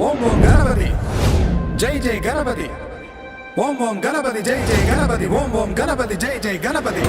ஓம் ஓம் கணபதி ஜெய் ஜெய் கணபதி. ஓம் ஓம் கணபதி ஜெய் ஜெய் கணபதி. ஓம் ஓம் கணபதி ஜெய் ஜெய் கணபதி.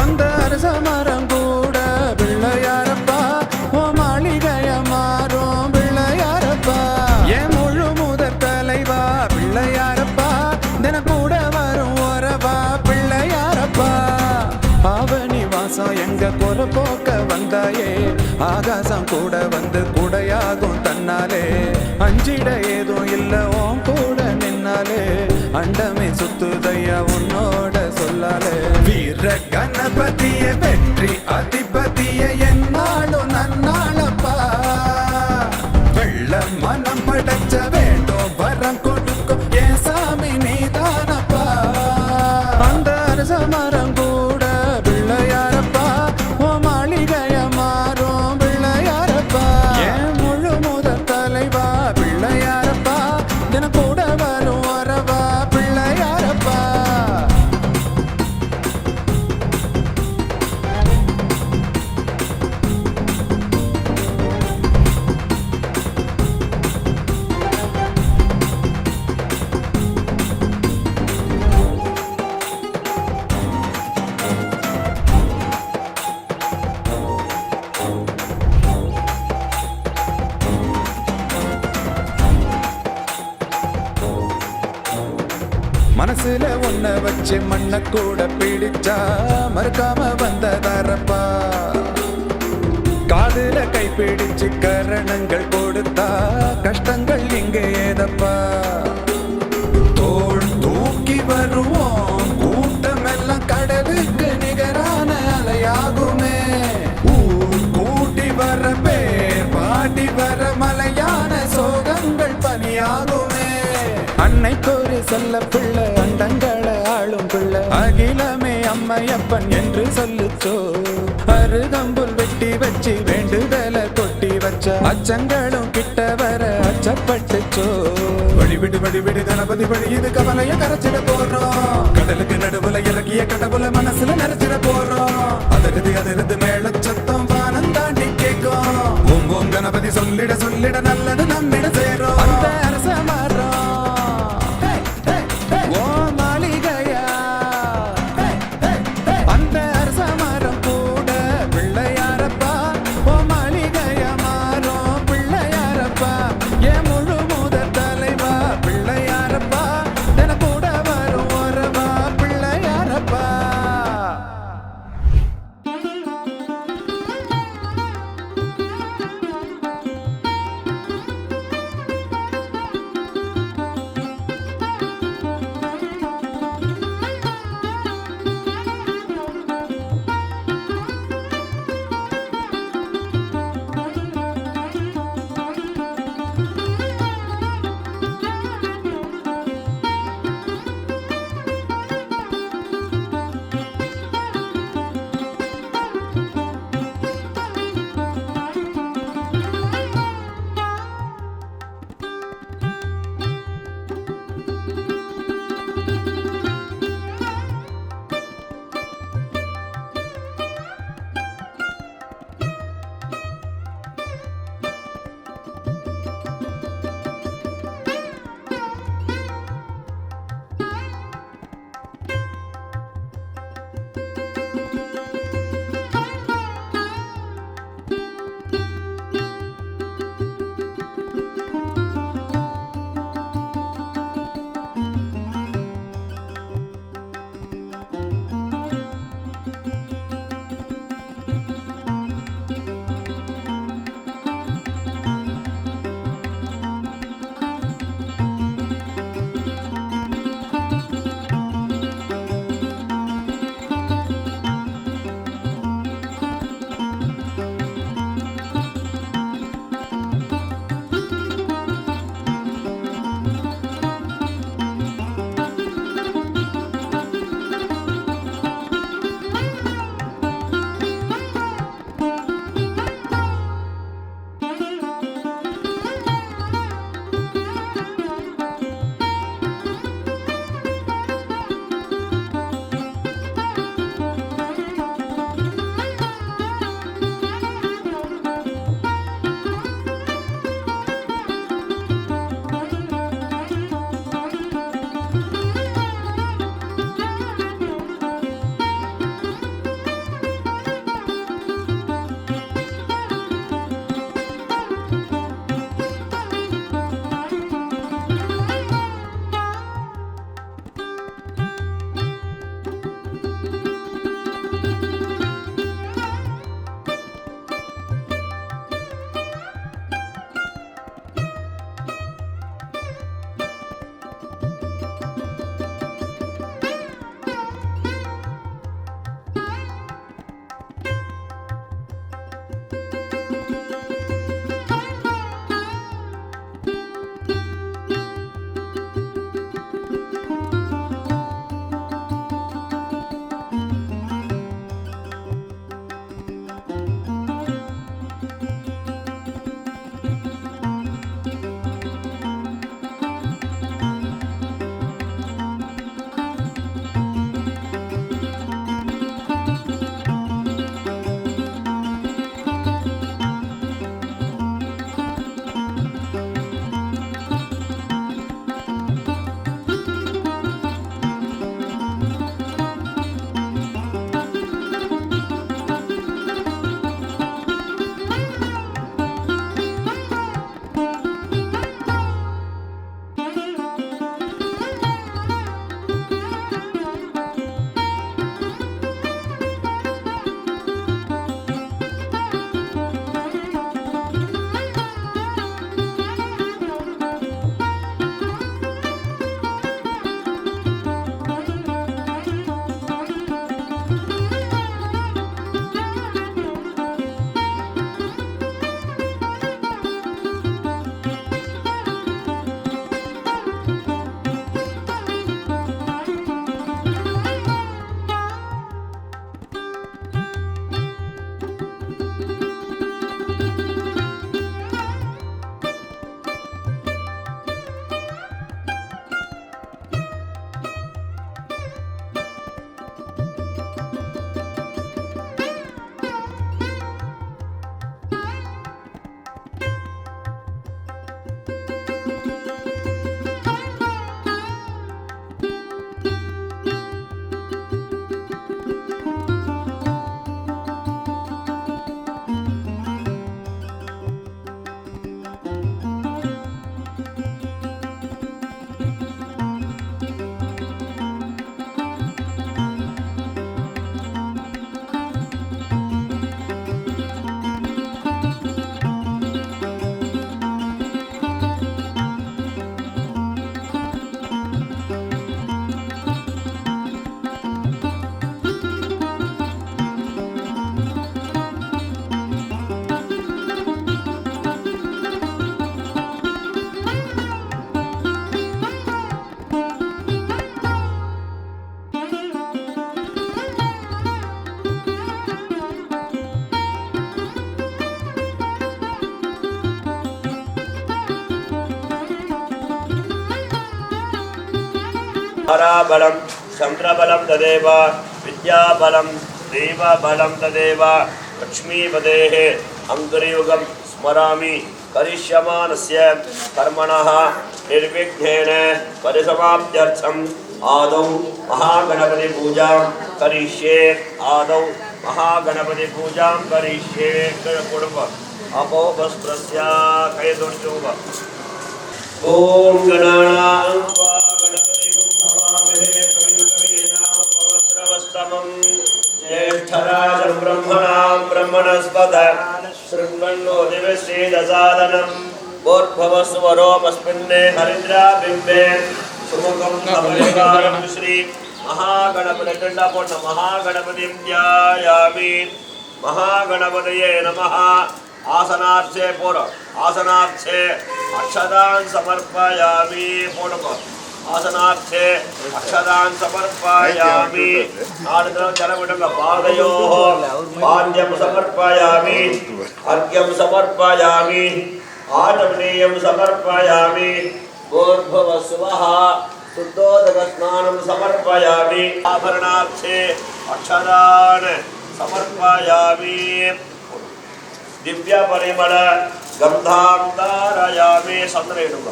அந்த அரசமரம் கூட பிள்ளையாரப்பா, ஓ மாளிகைய மாறும் பிள்ளையாரப்பா. என் முழு முதற் தலைவா பிள்ளையாரப்பா, தின கூட வரும் ஒரவா பிள்ளையாரப்பா. ஆவணி வாசம் எங்க குறை போக்க வந்தாயே, ஆகாசம் கூட வந்து குடையாகும் தன்னாலே. அஞ்சிட ஏதும் இல்ல உன் கூட நின்னாலே, அண்டமே சுத்துதையா உன்னோட சொல்லாலே. வீர கணபதிய வெற்றி அதிபதிய என்னாலும் நன்னாளப்பா. வெள்ள மனம் படைச்ச வேண்டும் வரம் கொடுக்கும் என் சாமி நீதானப்பா. அந்த அரசமரம் கூட பிள்ளையாரப்பா, ஓ மாளிகைய மாறும் பிள்ளையாரப்பா. என் முழு முதற் தலைவா பிள்ளையாரப்பா, தின கூட வரும் வரவா பிள்ளையாரப்பா. மனசுல ஒன்ன வச்சு மண்ண கூட பிடிச்சா மறுக்காம வந்ததாரப்பா. காதுல கை பிடிச்சு கரணங்கள் கொடுத்தா கஷ்டங்கள் இங்கே ஏதப்பா. தோள் தூக்கி வருவோம் கூட்டம் எல்லாம் கடலுக்கு நிகரான அலையாகுமே. ஊர் கூட்டி வர பேர் பாடி வர மலையான சோகங்கள் பனியாகுமே. அன்னைக்கு ஒரு செல்ல பிள்ளை அண்டங்களை ஆளும் பிள்ளை, அகிலமே அம்மையப்பன் என்று சொல்லுச்சோ. அருகம்புல் வெட்டி வச்சு வேண்டுதல கொட்டி வச்ச அச்சங்களும் கிட்ட வர அச்சப்பட்டுச்சோ. வழிவிடு வழிவிடு கணபதி வழி, இது கவலைய கரைச்சிட போறோம். கடலுக்கு நடுவுல இறக்கிய கடவுள மனசுல நிறைச்சிட போறோம். அதிருந்து மேல சத்தம் வானம் தாண்டி கேட்கும். ஓம் ஓம் கணபதி சொல்லிட சொல்லிட நல்லது நம்மிட சேரும். அந்த அரச மரம் ताराबलं चन्द्रबलं तदेव विद्याबलं देवबलं तदेव लक्ष्मीपतेः अङ्कुरयुगं स्मरामि करिष्यमाणस्य कर्मणः निर्विघ्नेन परिसमाप्त्यर्थम् आदौ महागणपति पूजां करिष्ये आदौ महागणपति पूजां करिष्ये कुटुंब अपो वस्त्रस्य कैदुर्योग ओम गणानां वा गणपतिं हवामहे कविं कवीनां पवस्रवस्तमं ज्येष्ठराजं ब्रह्मणां ब्रह्मणस्पत शृण्वन्नो दिवसे दसादनं भूर्भुवस्वरोमस्मिन्ने हरिद्राबिम्बे सुमुखं अपरिवारं श्री महागणपति महागणपतिं ध्यायामि महागणपतये नमः आसनार्थे पूर्व आसनार्थे अक्षदान् समर्पयामि पूर्व आसनार्थे अक्षदान् समर्पयामि आर्द्रं जलमिडं पादयोः पाद्यं समर्पयामि अर्घ्यं समर्पयामि आचमनीयं समर्पयामि भूर्भुवस्वः शुद्धोदकस्नानं समर्पयामि आभरणार्थे अक्षदान् समर्पयामि दिव्य परिमल गंधां धारयामि चंद्रेणुग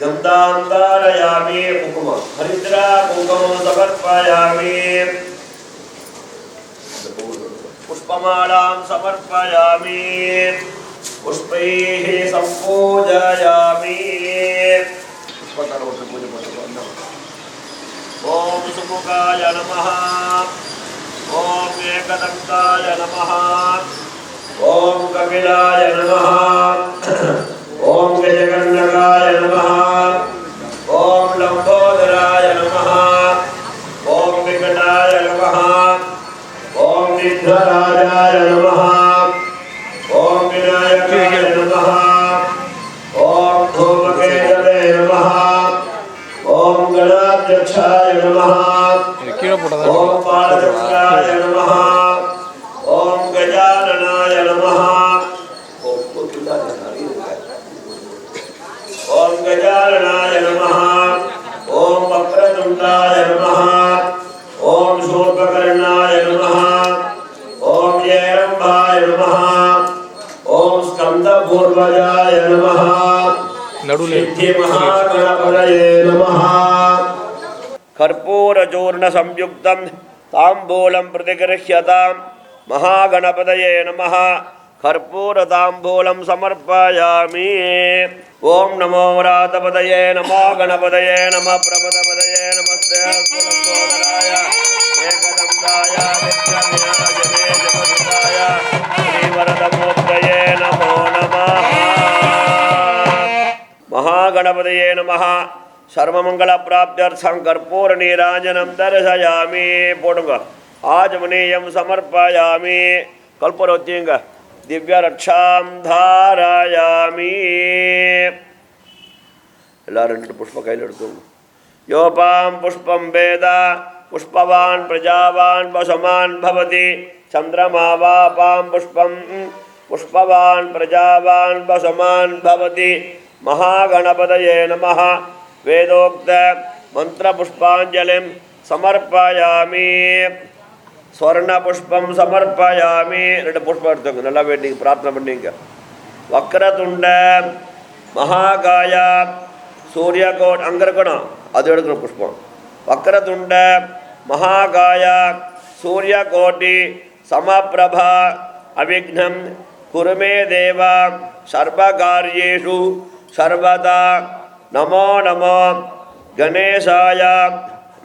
गंधां धारयामि कुंकुम हरिद्रा कुंकुम समर्पयामि पुष्पमालां समर्पयामि पुष्पैः संपूजयामि ओम सुमुखाय नमः ओम एकदंताय नमः ओम कपिलाय नमः ओम गजकर्णकाय नमः ओम लंबोदराय नमः ओम विकटाय नमः ओम विघ्नराजाय नमः ओम विनायकाय नमः ओम धूमकेतवे नमः ओम गणाध्यक्षाय नमः ओम पालचक्राय नमः ओम गजाननाय नमः ओम गजाननाय नमः ओम वक्रतुंडाय नमः ओम शूर्पकर्णाय नमः ओम जयरंभाय नमः ओम स्कंदपूर्वजाय नमः सिद्धि महागणपतये नमः कर्पूरचूर्ण संयुक्तं तांबूलं प्रतिगृह्यतां महागणपतये नमः कर्पूरतांबूलं समर्पयामि ओम नमो व्रातपतये नमो गणपतये नमः प्रमदपतये नमस्ते लंबोदराय एकदंताय विद्याविनायने जगदुताय श्रीवरदमूर्तये नमो नमः महागणपतये नमः सर्वमंगल प्राप्त्यर्थं कर्पूर नीराजनं दर्शयामि पोडुंग आचमनीयं समर्पयामि कल्परोत्यंग दिव्य रक्षां धारयामि எல்லாரும் புஷ்ப கையில் எடுத்துங்க யோபாம் புஷ்பம் வேத புஷ்பவான் பிரஜாவான் வசமான் பவதி சந்திரமா வாபாம் புஷ்பம் புஷ்பவான் பிரஜாவான் வசமான் பவதி महागणपतये नमः वेदोक्त मंत्र पुष्पांजलिं समर्पयामि स्वर्ण पुष्पम समर्पयामि ரெண்டு புஷ்பம் எடுத்துங்க நல்லா வேண்டிங்க பிரார்த்தனை பண்ணீங்க வக்ரதுண்ட மகாகாய சூரியகோட் அங்க இருக்கணும் அது எடுக்கிற புஷ்பம் வக்ரதுண்ட மகாகாய சூரியகோட்டி சமப்பிரபா அவிக்னம் குருமே தேவா சர்வகார்யேஷு सर्वदा नमो नमो गणेशाय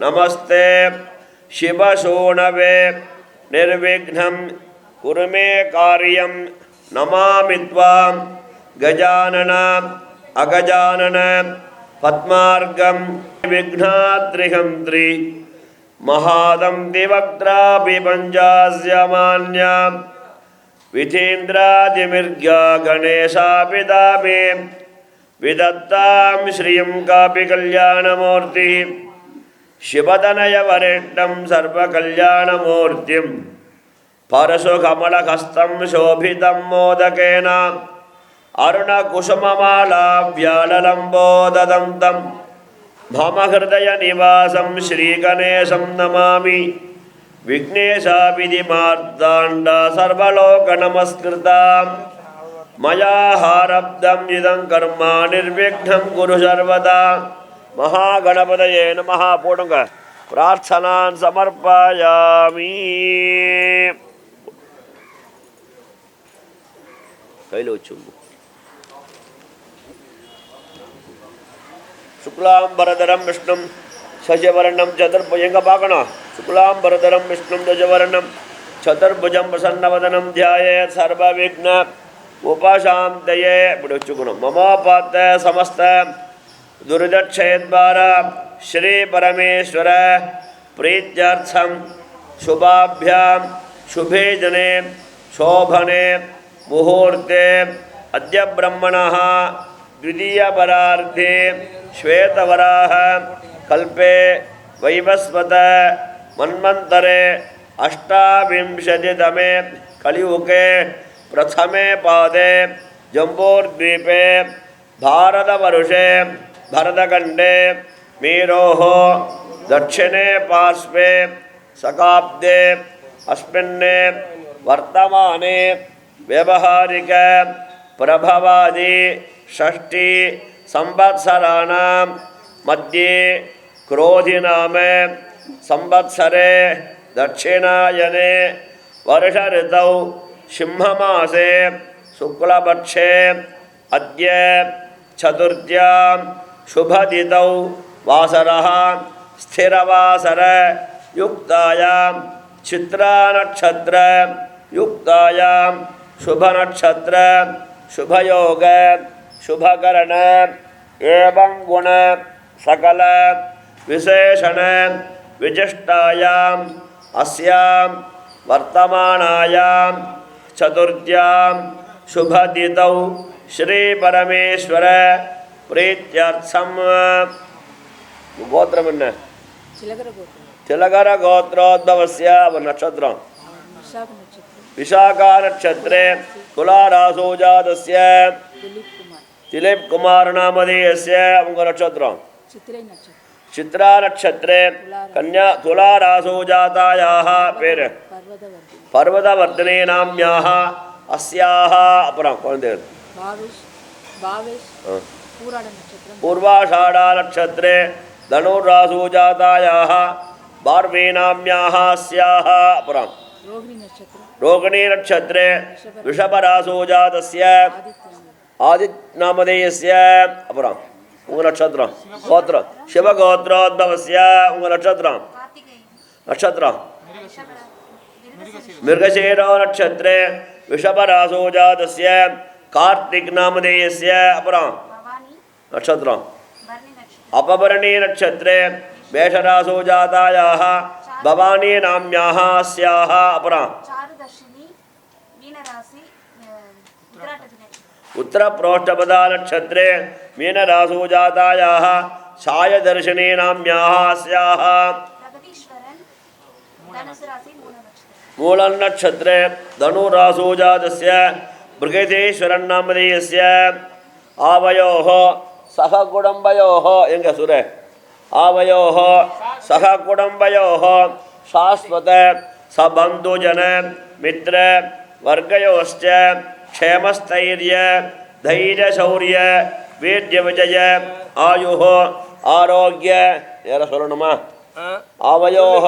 नमस्ते शिवशोणवे निर्विघ्नं कुरु मे कार्यं नमामि त्वां गजानन अगजानन पद्मार्गं विघ्नाद्रिहन्त्रि महादं दिवक्त्राभिपञ्चास्यमान्या विधीन्द्रादिमिर्घ्या गणेशापितामे विदत्तां श्रियं कापि कल्याणमूर्तिः शिवतनयवरेण्यं सर्वकल्याणमूर्तिं परशुकमलहस्तं शोभितं मोदकेन अरुणकुसुममालाव्याललम्बोददन्तं मम हृदयनिवासं श्रीगणेशं नमामि विघ्नेशाभिधिमार्ताण्ड सर्वलोकनमस्कृता मया हारब्धम् इदं कर्म निर्विघ्नं कुरु सर्वदा महागणपतये नमः पूर्णंग प्रार्थनान् समर्पयामि कैलोचु शुक्लांबरधरं विष्णुं शशिवर्णं चतुर्भुजं पाकण शुक्लांबरधरं विष्णुं ध्वजवर्णं चतुर्भुजं प्रसन्नवदनं ध्यायेत् सर्वविघ्न उपशान्तये ममोपात समस्त दुर्दक्षयद्वारा श्री परमेश्वर प्रीत्यर्थं शुभाभ्यां शुभे जने शोभने मुहूर्ते अद्य ब्रह्मणः द्वितीयपरार्धे श्वेतवराह कल्पे वैवस्वत मन्वन्तरे अष्टाविंशतितमे कलियुगे प्रथमे पादे जम्बूद्वीपे भारतवर्षे भरतखण्डे मेरोः दक्षिणे पार्श्वे शकाब्दे अस्मिन् वर्तमाने व्यवहारिक प्रभवादि षष्ठी संवत्सराणां मध्ये क्रोधिनाम संवत्सरे दक्षिणायने वर्ष ऋतौ सिंहमासे शुक्लपक्षे अद्य चतुर्थ्यां शुभतिथौ वासरः स्थिरवासर युक्तायां चित्रानक्षत्र युक्तायां शुभनक्षत्र शुभयोग शुभकरण एवं गुण सकल विशेषण विशिष्टायाम् अस्यां वर्तमानायां चतुर्थ्यां शुभतिथौ श्री परमेश्वर प्रीत्यर्थं गोत्रमन्न तिलकर गोत्रोद्भवस्य नक्षत्रं विशाखा नक्षत्रे तुलारासौ जातस्य दिलीप कुमार नामधेयस्य नक्षत्रं चित्रा नक्षत्रे कन्या तुलारासौ जातायाः पेर पर्वतवर्धिनी नाम्याः अस्याः अपरं पूर्वाषाढ़ा नक्षत्रे धनुरासौ जातायाः बार्वी नाम्याः अस्याः अपरं रोहिणी नक्षत्रे वृषभरासौ जातस्य आदित्य नामधेयस्य अपरं नक्षत्रं गोत्र शिवगोत्रोद्भवस्य नक्षत्रं नक्षत्रं मृगशीरो नक्षत्रे वृषभरासौ जातस्य कार्तिक नामधेयस्य अपरं नक्षत्रं अपभरणी नक्षत्रे मेषरासौ जातायाः भवानी नाम्याः अस्याः अपरं उत्तरप्रोष्ठपदा नक्षत्रे मीनरासौ जातायाः छायादर्शिनी नाम्याः अस्याः मूलनक्षत्रे धनुरासौ जातस्य बृहदेश्वरन् नामधेयस्य आवयोः सह कुटुम्बयोः एंग सुरे आवयोः सह कुटुम्बयोः शाश्वत सबन्धुजन मित्र वर्गयोश्च क्षेमस्थैर्य धैर्य शौर्य वीर्य विजय आयुः आरोग्य यार सोलनुमा आवयोः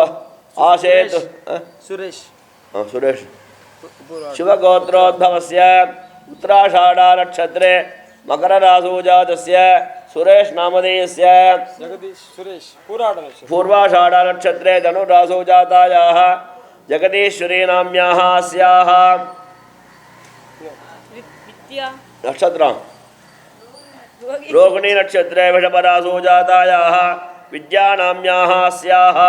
आसेतु सुरेश सुरेश शिवगोत्रोद्भवस्य उत्तराषाढ़ा नक्षत्रे मकररासौ जातस्य सुरेश नामधेयस्य जगदीश सुरेश पूर्वाषाढ़ा नक्षत्रे धनुरासौ जातायाः जगदीश्वरी नाम्याः अस्याः नक्षत्रं रोहिणी नक्षत्रे वृषभरासौ जातायाः विद्या नाम्याः अस्याः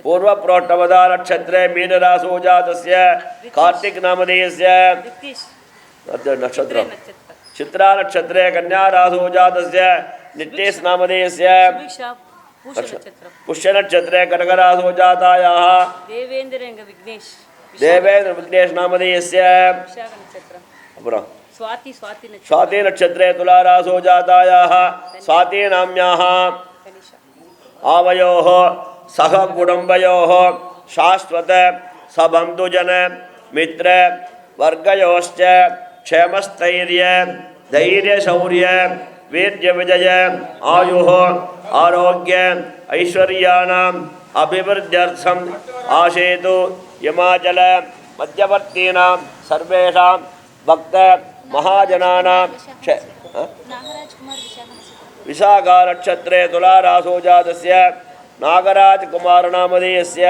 पूर्वप्रोष्ठपदा नक्षत्रे मीनरासौ जातस्य कार्तिक नामधेयस्य नक्षत्रं चित्रा नक्षत्रे कन्या रासौ जातस्य नित्येश नामधेयस्य पुष्य नक्षत्रे कनकरासौ जातायाः देवेंद्र विघ्नेश नामधेयस्य अपरं स्वाति स्वाति नक्षत्र स्वाति नक्षत्रे तुलारासो जातायाः स्वाति नाम्याः आवयोः सह कुटुम्बयोः शाश्वत सबन्धुजन मित्र वर्गयोश्च क्षेमस्थैर्य धैर्य शौर्य वीर्य विजय आयुः आरोग्य ऐश्वर्याणाम् अभिवृद्ध्यर्थम् आशेतु हिमाचल मध्यवर्तीनां सर्वेषां भक्त महाजनानां नागराज कुमार विशाखा नक्षत्रे तुलारासो जातस्य नागराज कुमार नामधेयस्य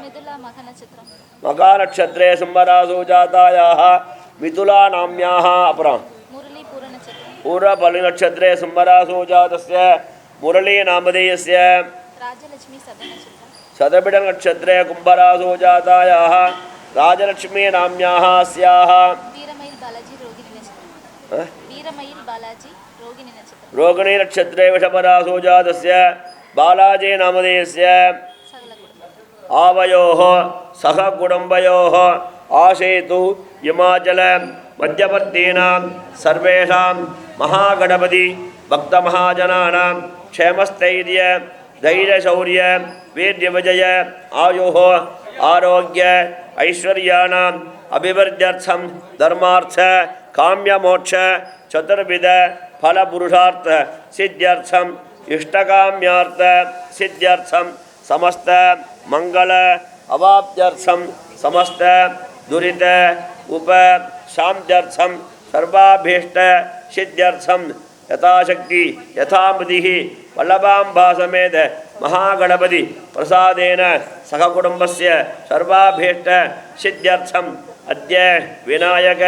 मिथुला मघ नक्षत्र मघा नक्षत्रे सिंहरासो जातायाः मिथुला नाम्याः अपरां मुरली पूर नक्षत्र पूर्वफलि नक्षत्रे सिंहरासो जातस्य मुरली नामधेयस्य राजलक्ष्मी सद नक्षत्र शतबिड नक्षत्रे कुंभरासो जातायाः राजलक्ष्मी नाम्याः अस्याः वीरमईल बालाजी रोगिणी नक्षत्र वीरमईल बालाजी रोगिणी नक्षत्र रोगिणी नक्षत्रे वृषभरासो जातस्य बालाजी नामधेयस्य सकल कुटुंब आवयोः सह कुटुम्बयोः आशेतु हिमाचल मध्यवर्तीनां सर्वेषां महागणपति भक्तमहाजनानां क्षेमस्थैर्य धैर्यशौर्य वीर्यविजय आयुः आरोग्य ऐश्वर्याणाम् अभिवृद्ध्यर्थं धर्मार्थ काम्यमोक्ष चतुर्विध फलपुरुषार्थ सिद्ध्यर्थम् इष्टकाम्यार्थ सिद्ध्यर्थं समस्त मंगल अवाप्त्यर्थं समस्त दुरित उप शान्त्यर्थं सर्वाभीष्ट सिद्ध्यर्थं यथाशक्ति यथामतिः वल्लभाम्बा समेत महागणपति प्रसादेन सहकुटुम्बस्य सर्वाभीष्ट सिद्ध्यर्थम् अद्य विनायक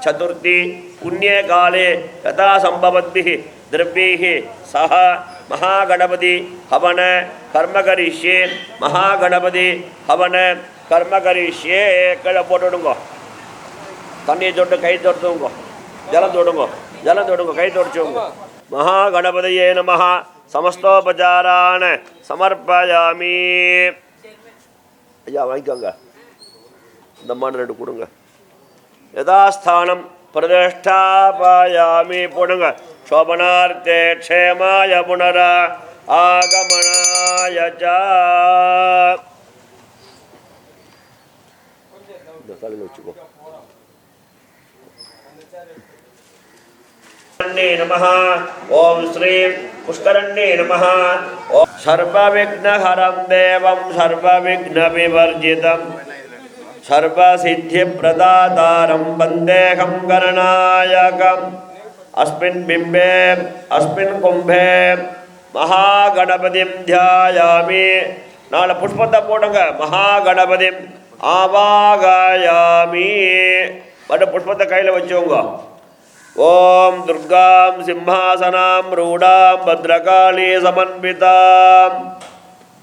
चतुर्थी पुण्ये काले यथा संभवद्भिः द्रव्यैः सह महागणपति हवन कर्म करिष्ये महागणपति हवन कर्म करिष्ये कल போட்டுடுங்க தண்ணி தொட்டு கை தொடுங்க ஜலம் தொடுங்க கை தொடுச்சுங்க महागणपतये नमः समस्तोपचारान् समर्पयामि ஐயா வாங்கிக்கோங்க இந்த மாதிரி ரெண்டு கொடுங்க யதாஸ்தானம் பிரதிஷ்டாபயாமி போடுங்க शोभनार्थे क्षेमाय पुनर आगमनाय च नमः ओम श्री पुष्करण्ये नमः ओम सर्वविघ्नहरं देवं सर्वविघ्नविवर्जितं सर्वसिद्धिप्रदातारं वन्देऽहं गणनायकम् अस्मिन् बिम्बे अस्मिन् कुम्भे महागणपतिं ध्यायामि नाल पुष्पத்தை போடுங்க महागणपतिं आवाहयामि बड़ पुष्पத்தை கையில வச்சுங்க ओम दुर्गां सिंहासनां रूढां भद्रकाली समन्वितां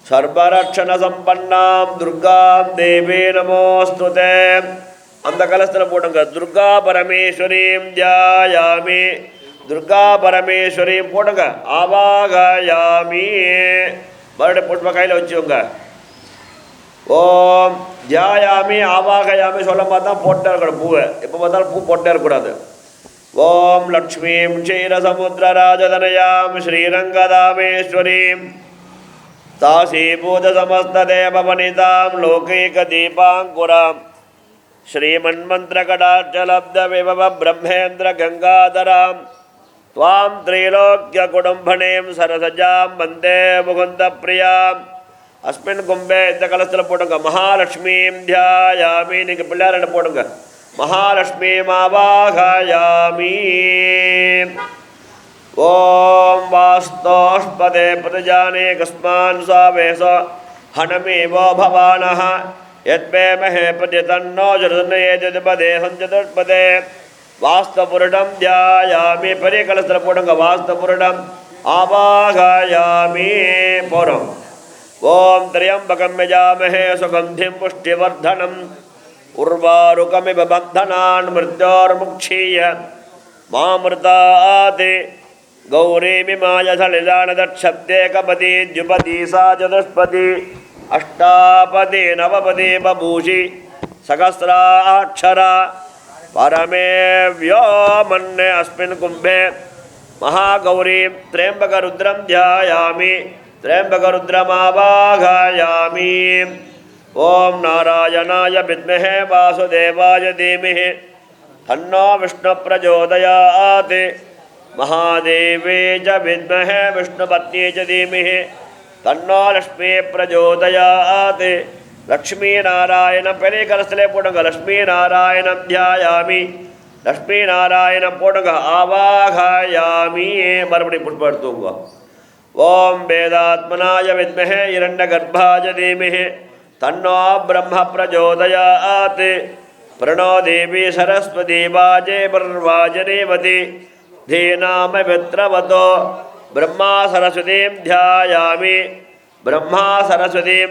सर्वरक्षणसम्पन्नां दुर्गां देवी नमोस्तुते அந்த கலசத்தில் போடுங்க துர்கா பரமேஸ்வரீம் தியாயாமி துர்கா பரமேஸ்வரீம் போடுங்க ஆவாகயாமி மறுபடியும் புஷ்ப கையில் வச்சுக்கோங்க ஓம் தியாயாமி ஆவாகயாமி சொல்ல பார்த்தா போட்டே இருக்கணும் பூவை எப்போ பார்த்தாலும் பூ போட்டே இருக்கக்கூடாது ஓம் லக்ஷ்மீம் க்ஷீரசமுத்திரராஜதனயாம் ஸ்ரீரங்கதாமேஸ்வரீம் तासीभूतसमस्तदेववनितां लोकैकदीपाङ्कुरां श्रीमन्मन्त्रकटाक्षलब्धविभव ब्रह्मेन्द्रगङ्गाधरां त्वां त्रैलोक्यकुटुम्बणीं सरसजां वन्दे मुकुन्दप्रियाम् अस्मिन् कुम्भे இந்த கலசத்தில் போடுங்க महालक्ष्मीं ध्यायामि நீங்கள் பிள்ளையாரில் போடுங்க महालक्ष्मीं आवाहयामि ओम वास्तोष्पदे प्रजाने कस्मान् सावेश हनमेवो भवानः यद्मे महे प्रजतन्नो जरदनयेजपदे संचतुष्पदे वास्तपुरुषं ध्यायामि परिकलस्त्र पोडंग वास्तपुरुषं आवाहयामि पोरं ओम त्र्यंबकं यजामहे सुगन्धिं पुष्टिवर्धनम् उर्वारुकमिव बन्धनान् मृत्योर्मुक्षीय मामृतात् गौरीमिमाय सलिलानदक्षब्देकपदी द्युपदी सा चतुष्पदी अष्टापदी नवपदी बभूषि सहस्राक्षरा परमे व्योमन्ने अस्मिन् कुम्भे महागौरीं त्र्यम्बकरुद्रं ध्यायामि त्र्यम्बकरुद्रमावाहयामि ॐ नारायणाय विद्महे वासुदेवाय धीमहि तन्नो विष्णुप्रचोदयात् महादेवे च विद्महे विष्णुपत्न्यै च धीमहि तन्नो लक्ष्मी प्रचोदयात् लक्ष्मीनारायण पेरिकरस्थले पूर्णग लक्ष्मीनारायणं ध्यायामि लक्ष्मीनारायण पूर्णग आवाहयामि मறுபடி पुष्प எடுத்துங்க ओम वेदात्मनाय विद्महे हिरण्यगर्भाय धीमहि तन्नो ब्रह्म प्रचोदयात् प्रणो देवी सरस्वती वाजे पर्वाजनेवती धीनाम वित्रवतो ब्रह्मा सरस्वतीं ध्यायामि ब्रह्मा सरस्वतीं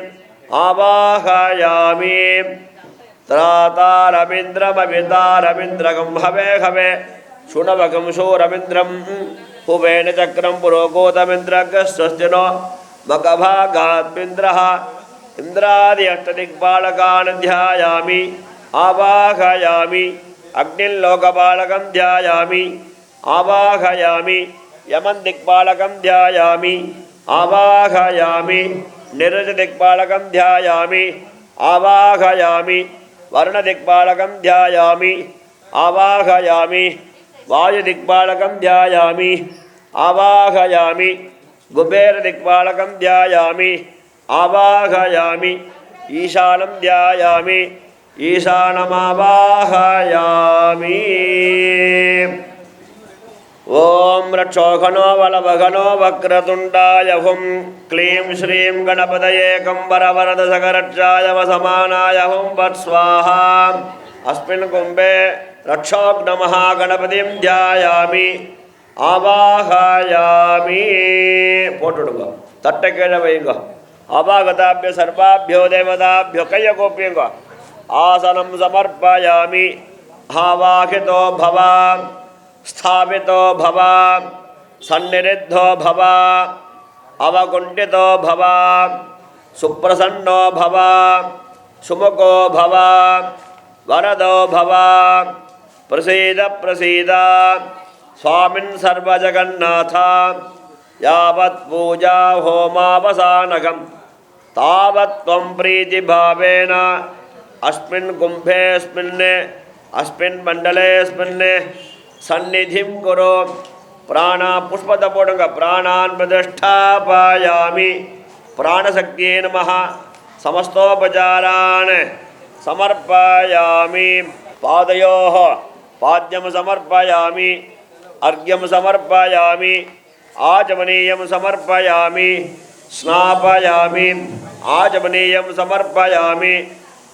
आवाहयामि त्रातारविन्द्रमवितारविन्द्रगं हवे हवे शुनवगं शूरविन्द्रं हुवेन चक्रं पुरोगोतमिन्द्रगस्वस्तिनो मकभागात्मिन्द्रः इन्द्रादि अष्टदिक्पालकान् ध्यायामि आवाहयामि अग्निल्लोकपालकं ध्यायामि आवाहयामि यमं दिक्पालकं ध्यायामि आवाहयामि निरजदिक्पालकं ध्यायामि आवाहयामि वर्णदिक्पालकं ध्यायामि आवाहयामि वायुदिक्पालकं ध्यायामि आवाहयामि कुबेरदिक्पालकं ध्यायामि आवाहयामि ईशानं ध्यायामि ईशानमावाहयामि ओम रक्षोघनो बलवघनो वक्रतुण्डाय हुं क्लीं श्रीं गणपतये कंबरवरद सकरक्षाय वसमानाय हुं वत् स्वाहा अस्मिन् कुम्भे रक्षोघ्नमहागणपतिं ध्यायामि आवाहयामि पोट्टुडुंग तट्टे कीळे वैयुंग अवागताभ्य सर्वाभ्यो देवताभ्यो कैयकोप्युंग आसनं समर्पयामि आवाहितो भव स्थापितो भव सन्निरुद्धो भव अवकुण्ठितो भव सुप्रसन्नो भव सुमुखो भव वरदो भव प्रसीद प्रसीद स्वामिन् सर्वजगन्नाथ यावत् पूजा होमावसानकं तावत् त्वं प्रीतिभावेन अस्मिन् कुम्भेऽस्मिन् अस्मिन् मण्डलेऽस्मिन् सन्निधिं कुरु प्राणा पुष्पतपोटंग प्राणान् प्रतिष्ठापयामि प्राणशक्तिये नमः समस्तोपचारान् समर्पयामि पादयोः पाद्यं समर्पयामि अर्घ्यं समर्पयामि आचमनीयं समर्पयामि स्नापयामि आचमनीयं समर्पयामि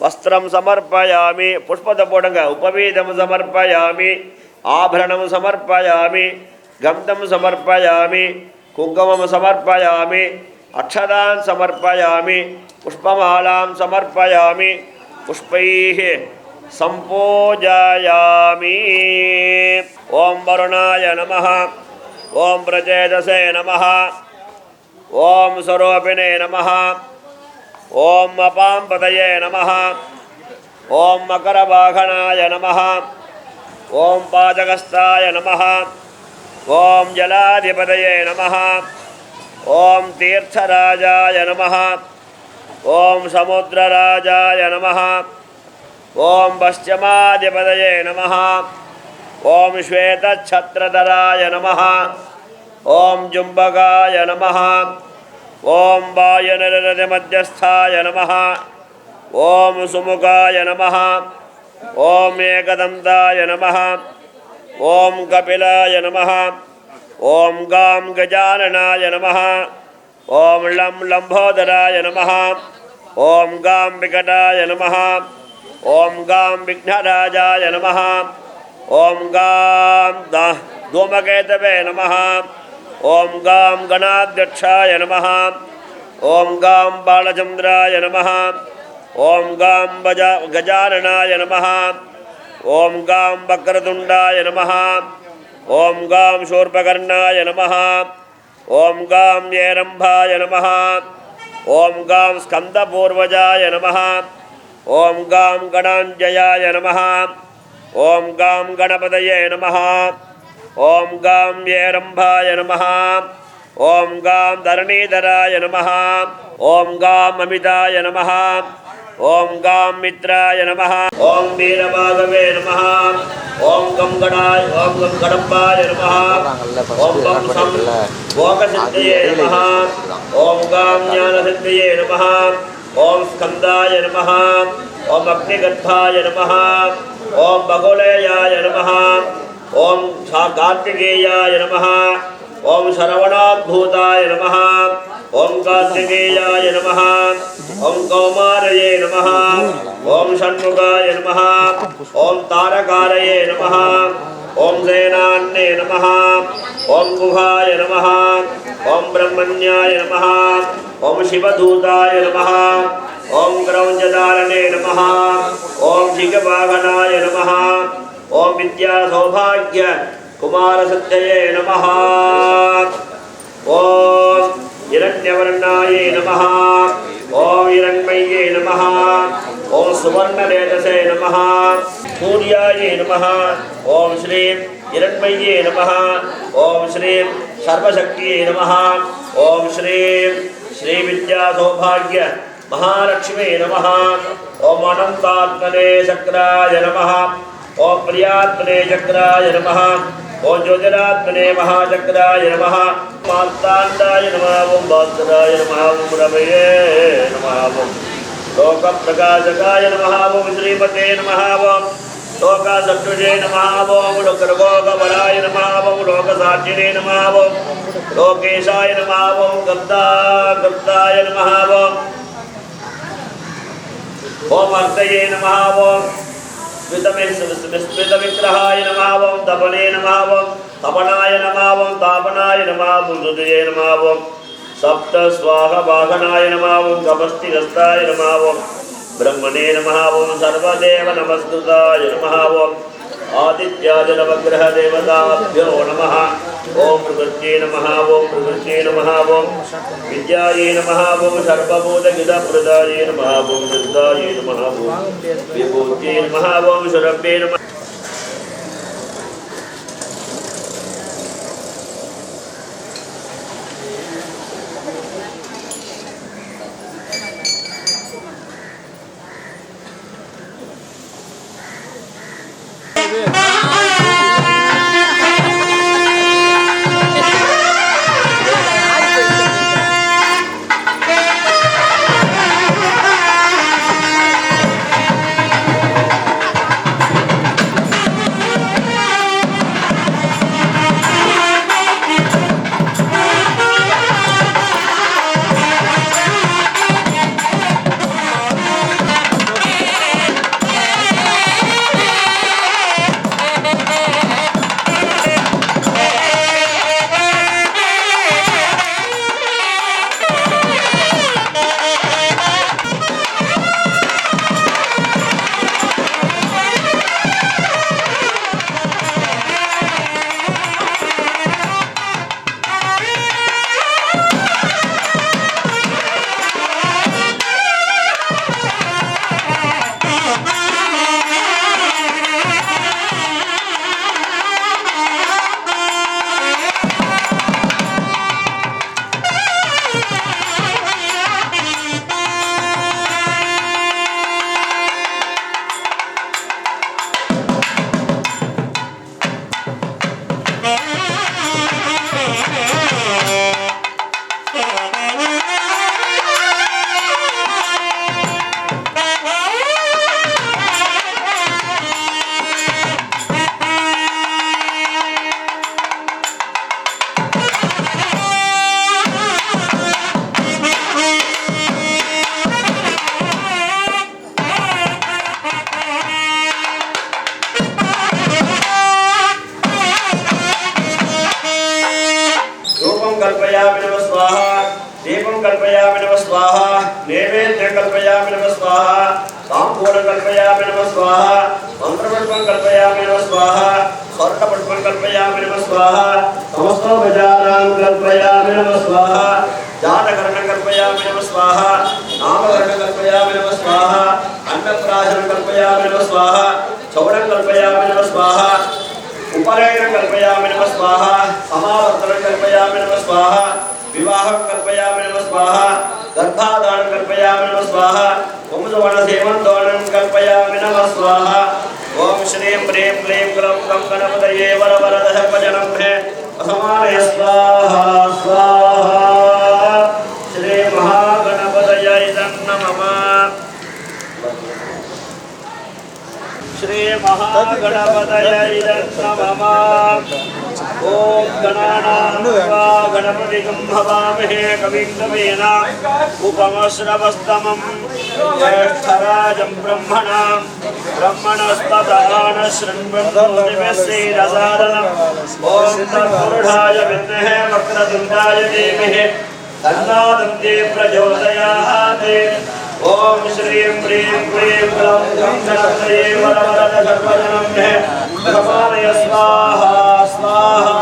वस्त्रं समर्पयामि पुष्पतपोटंग उपवीतं समर्पयामि आभरणं समर्पयामि गन्धं समर्पयामि कुङ्कुमं समर्पयामि अक्षतान् समर्पयामि पुष्पमालां समर्पयामि पुष्पैः सम्पूजयामि ओम वरुणाय नमः ओम प्रचेतसे नमः ओम स्वरूपिणे नमः ओम अपाम्पतये नमः ओम मकरवाहनाय नमः ओम पादगस्ताय नमः ओम जलाधिपतये नमः ओम तीर्थराजाय नमः ओम समुद्रराजाय नमः ओम पश्चिमाधिपतये नमः ओम श्वेतच्छत्रधराय नमः ओम जुम्बकाय नमः ओम वायुनिरतिमध्यस्थाय नमः ओम सुमुखाय नमः ओम एकदन्ताय नमः ओम कपिलाय नमः ओम गां गजाननाय नमः ओम लं लंबोदराय नमः ओम गां विकटाय नमः ओम गां विघ्नराजाय नमः ओम गां धूमकेतवे नमः ओम गां गणाध्यक्षाय नमः ओम गां बालचन्द्राय नमः ओम गां गजाननाय नमः ओम गां वक्रतुण्डाय नमः ओम गां शूर्पकर्णाय नमः ओम गां येरम्भाय नमः ओम गां स्कन्दपूर्वजाय नमः ओम गां गणाञ्जयाय नमः ಓಂ ಗಾಂ ಗಣಪತಯೇ ನಮಃ ಓಂ ಗಾಂ ಏರಂಭಾಯ ನಮಃ ಓಂ ಗಾಂ ಧರಣೀಧರಾಯ ನಮಃ ಓಂ ಗಾಂ ಅಮಿತಾಯ ನಮಃ ಓಂ ಗಾಂ ಮಿತ್ರಾಯ ನಮಃ ಓಂ ವೀರಭಾಗವೇ ನಮಃ ಓಂ ಗಂ ಗಣಪಾಯ ನಮಃ ಓಂ ಗಂ ಸಂ ಭೋಗಸಿದ್ಧಯೇ ನಮಃ ಓಂ ಗಾಂ ಜ್ಞಾನಸಿದ್ಧಯೇ ನಮಃ ಓಂ ಸ್ಕಂದಾಯ ನಮಃ ಓಂ ಅಗ್ನಿಗರ್ಭಾಯ ನಮಃ ಓಂ ಬಗುಳೇಯಾಯ ನಮಃ ಓಂ ಕಾರ್ತಿಕೇಯಾಯ ನಮಃ ಓಂ ಶರವಣಾದ್ಭೂತಾಯ ನಮಃ ಓಂ ಕಾರ್ತಿಕೇಯಾಯ ನಮಃ ಓಂ ಕೌಮಾರಯೇ ನಮಃ ಓಂ ಷಣ್ಮುಖಾಯ ನಮಃ ಓಂ ತಾರಕಾರಯೇ ನಮಃ ಓಂ ಸೇನಾನ್ಯೇ ನಮಃ ಓಂ ಗುಹಾಯ ನಮಃ ಓಂ ಬ್ರಹ್ಮಣ್ಯಾಯ ನಮಃ ಓಂ ಶಿವದೂತಾಯ ನಮಃ ಓಂ ಕ್ರೌಂಚಧಾರಣೇ ನಮಃ ಓಂ ಜಿಗವಾಹನಾಯ ನಮಃ ಓಂ ವಿದ್ಯಾ ಸೌಭಾಗ್ಯ ಕುಮಾರಸತ್ಯಯೇ ನಮಃ ಓಂ ಹಿರಣ್ಯವರ್ಣಾಯೇ ನಮಃ ಓಂ ಹಿರಣ್ಮಯ್ಯೇ ನಮಃ ಓಂ ಸುವರ್ಣರೇತಸೇ ನಮಃ ಸೂರ್ಯಾಯೇ ನಮಃ ಓಂ ಶ್ರೀಂ ಹಿರಣ್ಮಯ್ಯೇ ನಮಃ ಓಂ ಶ್ರೀಂ ಸರ್ವಶಕ್ತಿಯೇ ನಮಃ ಓಂ ಶ್ರೀಂ ಶ್ರೀ ವಿದ್ಯಾ ಸೌಭಾಗ್ಯ ಮಹಾಲಕ್ಷ್ಮೀ ನಮಃ ಓಂ ಅನಂತಾತ್ಮನೇ ಚಕ್ರಾಯ ನಮಃ ಓಂ ಪ್ರಿಯಾತ್ಮನೇ ಚಕ್ರಾಯ ನಮಃ ಓಂ ಜ್ಯೋತಿರಾತ್ಮನೇ ಮಹಾಚಕ್ರಾಯ ನಮಃ ಮಾರ್ತಾಂಡಾಯ ನಮಃ ಓಂ ಭಾಸ್ಕರಾಯ ನಮಃ ಓಂ ರಮಯೇ ನಮಃ ಓಂ ಲೋಕಪ್ರಕಾಶಕಾಯ ನಮಃ ಓಂ ಶ್ರೀಮತೆ ನಮಃ ಓಂ ಲೋಕಸತ್ವಜೇ ನಮಃ ಓಂ ಲೋಕರಗೋಗವರಾಯ ನಮಃ ಓಂ ಲೋಕಸಾಕ್ಷಿಣೇ ನಮಃ ಓಂ ಲೋಕೇಶಾಯ ನಮಃ ಓಂ ಗದ್ದಾಯ ನಮಃ ಓಂ ಓಂ ಅರ್ಥಯೇ ನಮಃ ಓಂ ಸ್ಮಿತವಿಗ್ರಹಾಯ ನಮಃ ಓಂ ತಪನೇ ನಮಃ ಓಂ ತಪನಾಯ ನಮಃ ಓಂ ತಾಪನಾಯ ನಮಃ ಓಂ ಹೃದಯೇ ನಮಃ ಓಂ ಸಪ್ತ ಸ್ವಾಹ ವಾಹನಾಯ ನಮಃ ಓಂ ಕಪಸ್ಥಿರಸ್ತಾಯ ನಮಃ ಓಂ ಬ್ರಹ್ಮಣೇ ನಮಃ ಓಂ ಸರ್ವದೇವ ನಮಸ್ಕೃತಾಯ ನಮಃ ಓಂ ಆದಿತ್ಯಾದಿ ನವಗ್ರಹ ದೇವತಾಭ್ಯೋ ನಮಃ ಓಂ ಪ್ರಕೃತ್ಯೇ ನಮಃ ಓಂ ಪ್ರಕೃತ್ಯೇ ನಮಃ ಓಂ ವಿದ್ಯಾಯೇ ನಮಃ ಓಂ ಸರ್ವಭೂತಗಿದಪ್ರದಾಯೇ ನಮಃ ಓಂ ಸಿದ್ಧಾಯೇ ನಮಃ ಓಂ ವಿಭೂತ್ಯೇ ನಮಃ ಓಂ ಶರಭ್ಯೇ ನಮಃ कल्पयामि नमः स्वाहा दीपं कल्पयामि नमः स्वाहा नैवेद्यं कल्पयामि नमः स्वाहा ताम्बूलं कल्पयामि नमः स्वाहा मंत्रपुष्पं कल्पयामि नमः स्वाहा स्वर्णपुष्पं कल्पयामि नमः स्वाहा समस्तोपचारान् कल्पयामि नमः स्वाहा जातकरणं कल्पयामि नमः स्वाहा नामकरणं कल्पयामि नमः स्वाहा अन्नप्राशनं कल्पयामि नमः स्वाहा चौड़ं कल्पयामि नमः स्वाहा उपनयनं कल्पयामि नमः स्वाहा समावर्तनं कल्पयामि नमः स्वाहा विवाहं कल्पयामि नमः स्वाहा गर्भाधानं कल्पयामि नमः स्वाहा वंशवर्णसेवन्तोनं कल्पयामि नमः स्वाहा ओम श्रीं प्रीं क्लीं ग्लौं गं गणपतये वरवरदः सर्वजनम्हे असमानय स्वाहा स्वाहा श्री महागणपतये नमः श्री महागणपतये नमः ओम गणानां गणपतिं हवामहे कविं कवीना उपमश्रवस्तमं ज्येष्ठराजं ब्रह्मणस्पदान शृण्वन्नोतिभिस्सीदसादनम् ओम तत्पुरुषाय विद्महे वक्रतुण्डाय धीमहि तन्नो दन्ति प्रचोदयात् ओम श्रीं प्रीं क्लीं ग्लौं गं गणपतये वरवरद सर्वजनम्हे समानय स्वाहा स्वाहा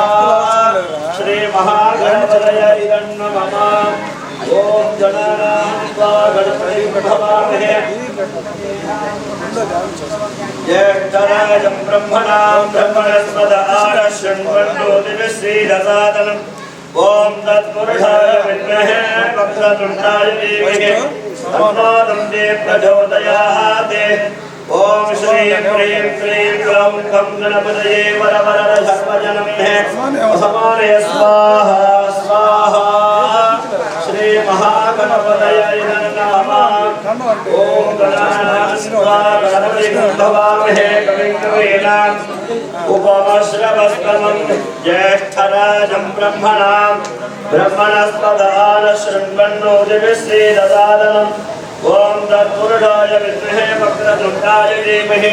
श्री महागणपतये नमः ओम गणानां गणपतिं हवामहे ज्येष्ठराजं ब्रह्मणस्पदान शृण्वन्नोतिभिस्सीदसादनम् ओम तत्पुरुषाय विद्महे वक्रतुण्डाय धीमहि तन्नो दन्ति प्रचोदयात् ओम श्रीं प्रीं क्लीं ग्लौं गं गणपतये वरवरद सर्वजनम्हे समानय स्वाहा स्वाहा श्री महागणपतये नमः ओम गणानां गणपतिं हवामहे कविं कवीना उपमश्रवस्तमं ज्येष्ठराजं ब्रह्मणस्पदान शृण्वन्नोतिभिस्सीदसादनम् ओम तत्पुरुषाय विद्महे वक्रतुण्डाय धीमहि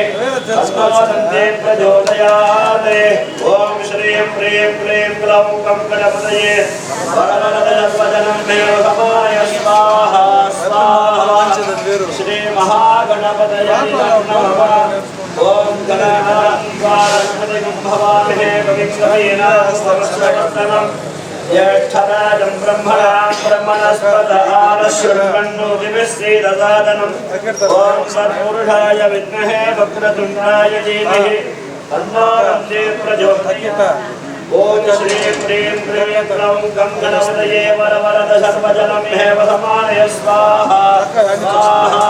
तन्नो दन्ति प्रचोदयात् ओम श्रीं प्रीं क्लीं ग्लौं गं गणपतये वरवरद सर्वजनम्हे समानय स्वाहा स्वाहा श्री महागणपतये नमः ओम गणानां गणपतिं हवामहे कविं कवीना उपमश्रवस्तमम् ज्येष्ठराजं ब्रह्मणस्पदान शृण्वन्नोतिभिस्सीदसादनम् ओम तत्पुरुषाय विद्महे वक्रतुण्डाय धीमहि तन्नो दन्ति प्रचोदयात् ओम श्रीं प्रीं क्लीं ग्लौं गं गणपतये वरवरद सर्वजनम्हे समानय स्वाहा स्वाहा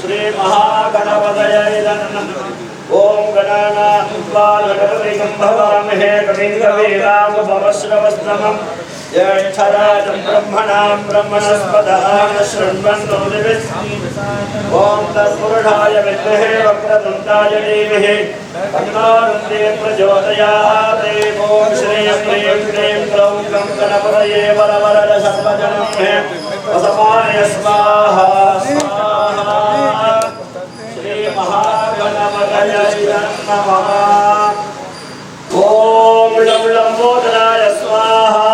श्री महागणपतये नमः ओम गणानां गणपतिं हवामहे कविं कवीनां उपमश्रवस्तमं ज्येष्ठराजं ब्रह्मणस्पदान शृण्वन्नोतिभिस्सीदसादनम् ओम तत्पुरुषाय विद्महे वक्रतुण्डाय धीमहि तन्नो दन्ति प्रचोदयात् ओम श्रीं प्रीं क्लीं ग्लौं गं गणपतये वरवरद सर्वजनम्हे समानय स्वाहा स्वाहा श्री महागणपतये नमः ओम लं लंबोदराय स्वाहा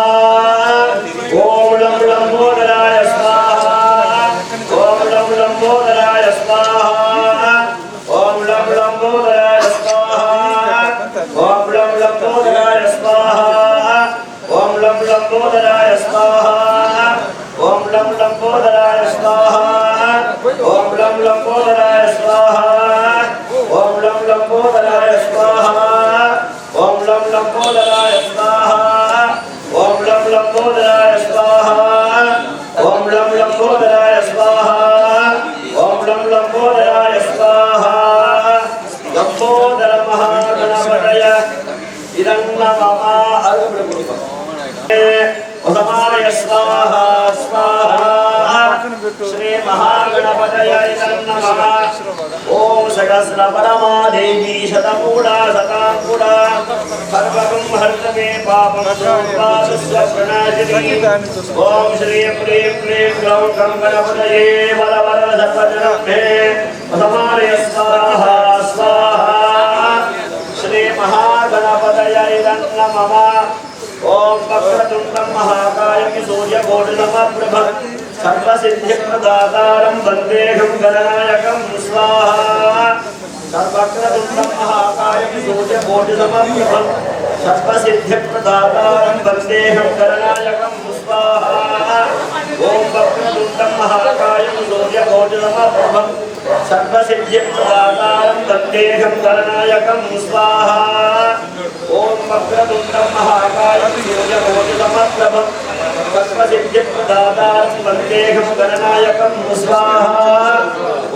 ओम लं लंबोदराय स्वाहा ओम लं लंबोदराय स्वाहा ओम लं लंबोदराय स्वाहा ओम लं लंबोदराय स्वाहा ओम लं लंबोदराय स्वाहा ओम लं लंबोदराय स्वाहा ओम लं लंबोदराय स्वाहा ओम लं लंबोदराय स्वाहा ओम लं लंबोदराय स्वाहा ओम लं लंबोदराय स्वाहा ओम लं लंबोदराय स्वाहा ओम लं लंबोदराय स्वाहा लंबोदर महागणपतये नमः समानय स्वाहा स्वाहा श्री महागणपतये नमः ओम सहस्रपरमा देवी शतमूढा शतांकुडा सर्वगं हर्त मे पापं सोपासस्य प्रणाशिनी ओम श्री प्रीं क्लीं ग्लौं गं गणपतये वरवरद सर्वजनम्हे समानय स्वाहा स्वाहा श्री महागणपतये नमः ओम वक्रतुण्डं महाकायं सूर्यकोटिसमप्रभं सर्वसिद्धिप्रदातारं वन्देऽहं गणनायकं स्वाहा सर्वक्रतुण्डं महाकायं सूर्यकोटिसमप्रभं सर्वसिद्धिप्रदातारं वन्देऽहं गणनायकं स्वाहा ओम वक्रतुण्डं महाकायं सूर्यकोटिसमप्रभं सर्वसिद्धिप्रदातारं वन्देऽहं वन्देहं गणनायकं स्वाहा ओम वक्रतुण्डं महाकायं सूर्यकोटिसमप्रभं सर्वसिद्धिप्रदातारं वन्देहं गणनायकं स्वाहा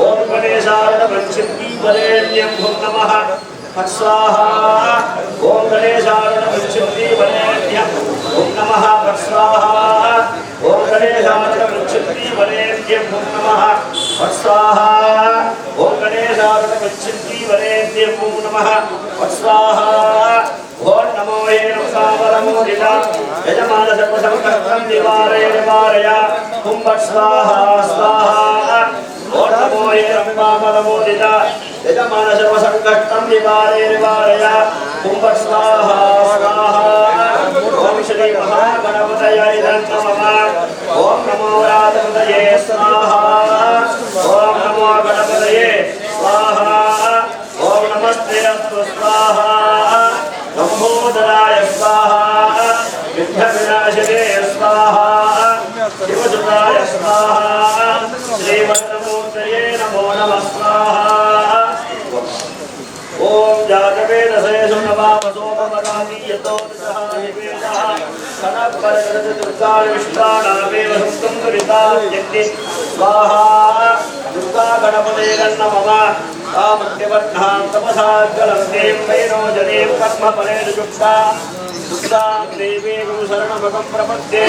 ओम गणेशाय नमः सिद्धिवरेण्यं नमः स्वाहा ओम गणेशाय नमः सिद्धिवरेण्यं नमः स्वाहा ओम गणेशाय नमः सिद्धिवरेण्यं नमः स्वाहा ओम गणेशाय नमः सिद्धिवरेण्यं नमः स्वाहा ओम नमो हे नमः यजमान सर्वसंकटं निवारय निवारय कुंभ स्वाहा स्वाहा ओम नमो हे नमः यजमान सर्वसंकटं निवारय निवारय कुंभ स्वाहा स्वाहा ओम श्री महागणपतये नमः ओम नमो राजपतये स्वाहा ओम नमो गणपतये स्वाहा ओम नमस्ते अस्तु स्वाहा नमोदराय स्वाहा विघ्नविनाशिने स्वाहा शिवसुताय स्वाहा श्रीमन्नमूर्तये नमो नमः स्वाहा ओम जातवेदसे सुनवामसोमवदामि यतो सहायवेदः कनपरगतदुर्गान् विश्वानामेव सुक्तं दुरितात्यक्ति स्वाहा दुर्गा गणपते नमः कामत्यवह्नां तपसाज्जलं दें वैनो जनें कर्मफलेषुक्ता दुर्गां देवीं शरणमहं प्रपद्ये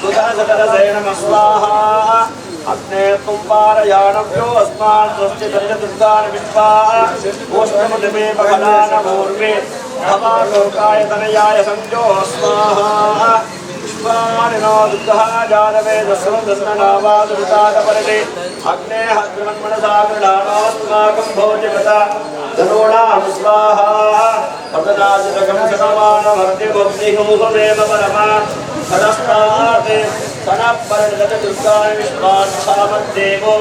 सुदर्शनरसे नमः स्वाहा अग्ने तुम पारयाणव्यो अस्मान् स्वस्ति दुर्गान् विश्वा ओष्टमदमे बहलानमूर्वे भवालोकाय तनयाय संजो स्वाहा विश्वानिनो दुर्गः जानवेदस्वन्दनावादुतादपरणे अग्ने हस्त्रमन्मनसागृणानास्माकं भोजगता धनोणां स्वाहा पतनाजिरकं शतमानमर्तिभुक्तिहुमुखमेव परमा सदस्ताते सनपरणगत दुर्गान् विश्वाक्षामद्देवो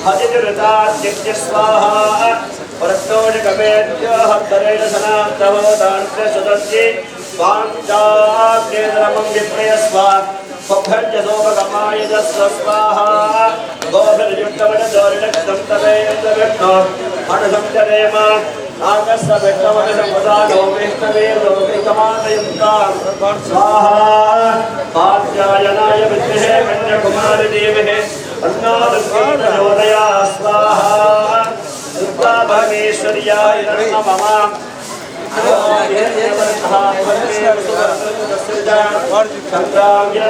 हजिजृतात्यक्य स्वाहा परत्नोनिकमेत्य हस्तरेण सनान्तवतान्त्य सुदस्ये स्वाञ्चाग्नेन्द्रमं विप्रयस्व स्वभ्यञ्जसोपगमायजस्व स्वाहा गोभिर्युक्तवनदोरिणक्तं तवेन्द्रविष्णो मनसंजनेम नागस्य विष्णवनसंवदानो विष्णवे लोकैकमानयुक्तां स्वाहा कात्यायनाय विद्महे कन्याकुमारीदेवहे अन्नादस्योदया स्वाहा दुर्गा भगेश्वर्याय नमः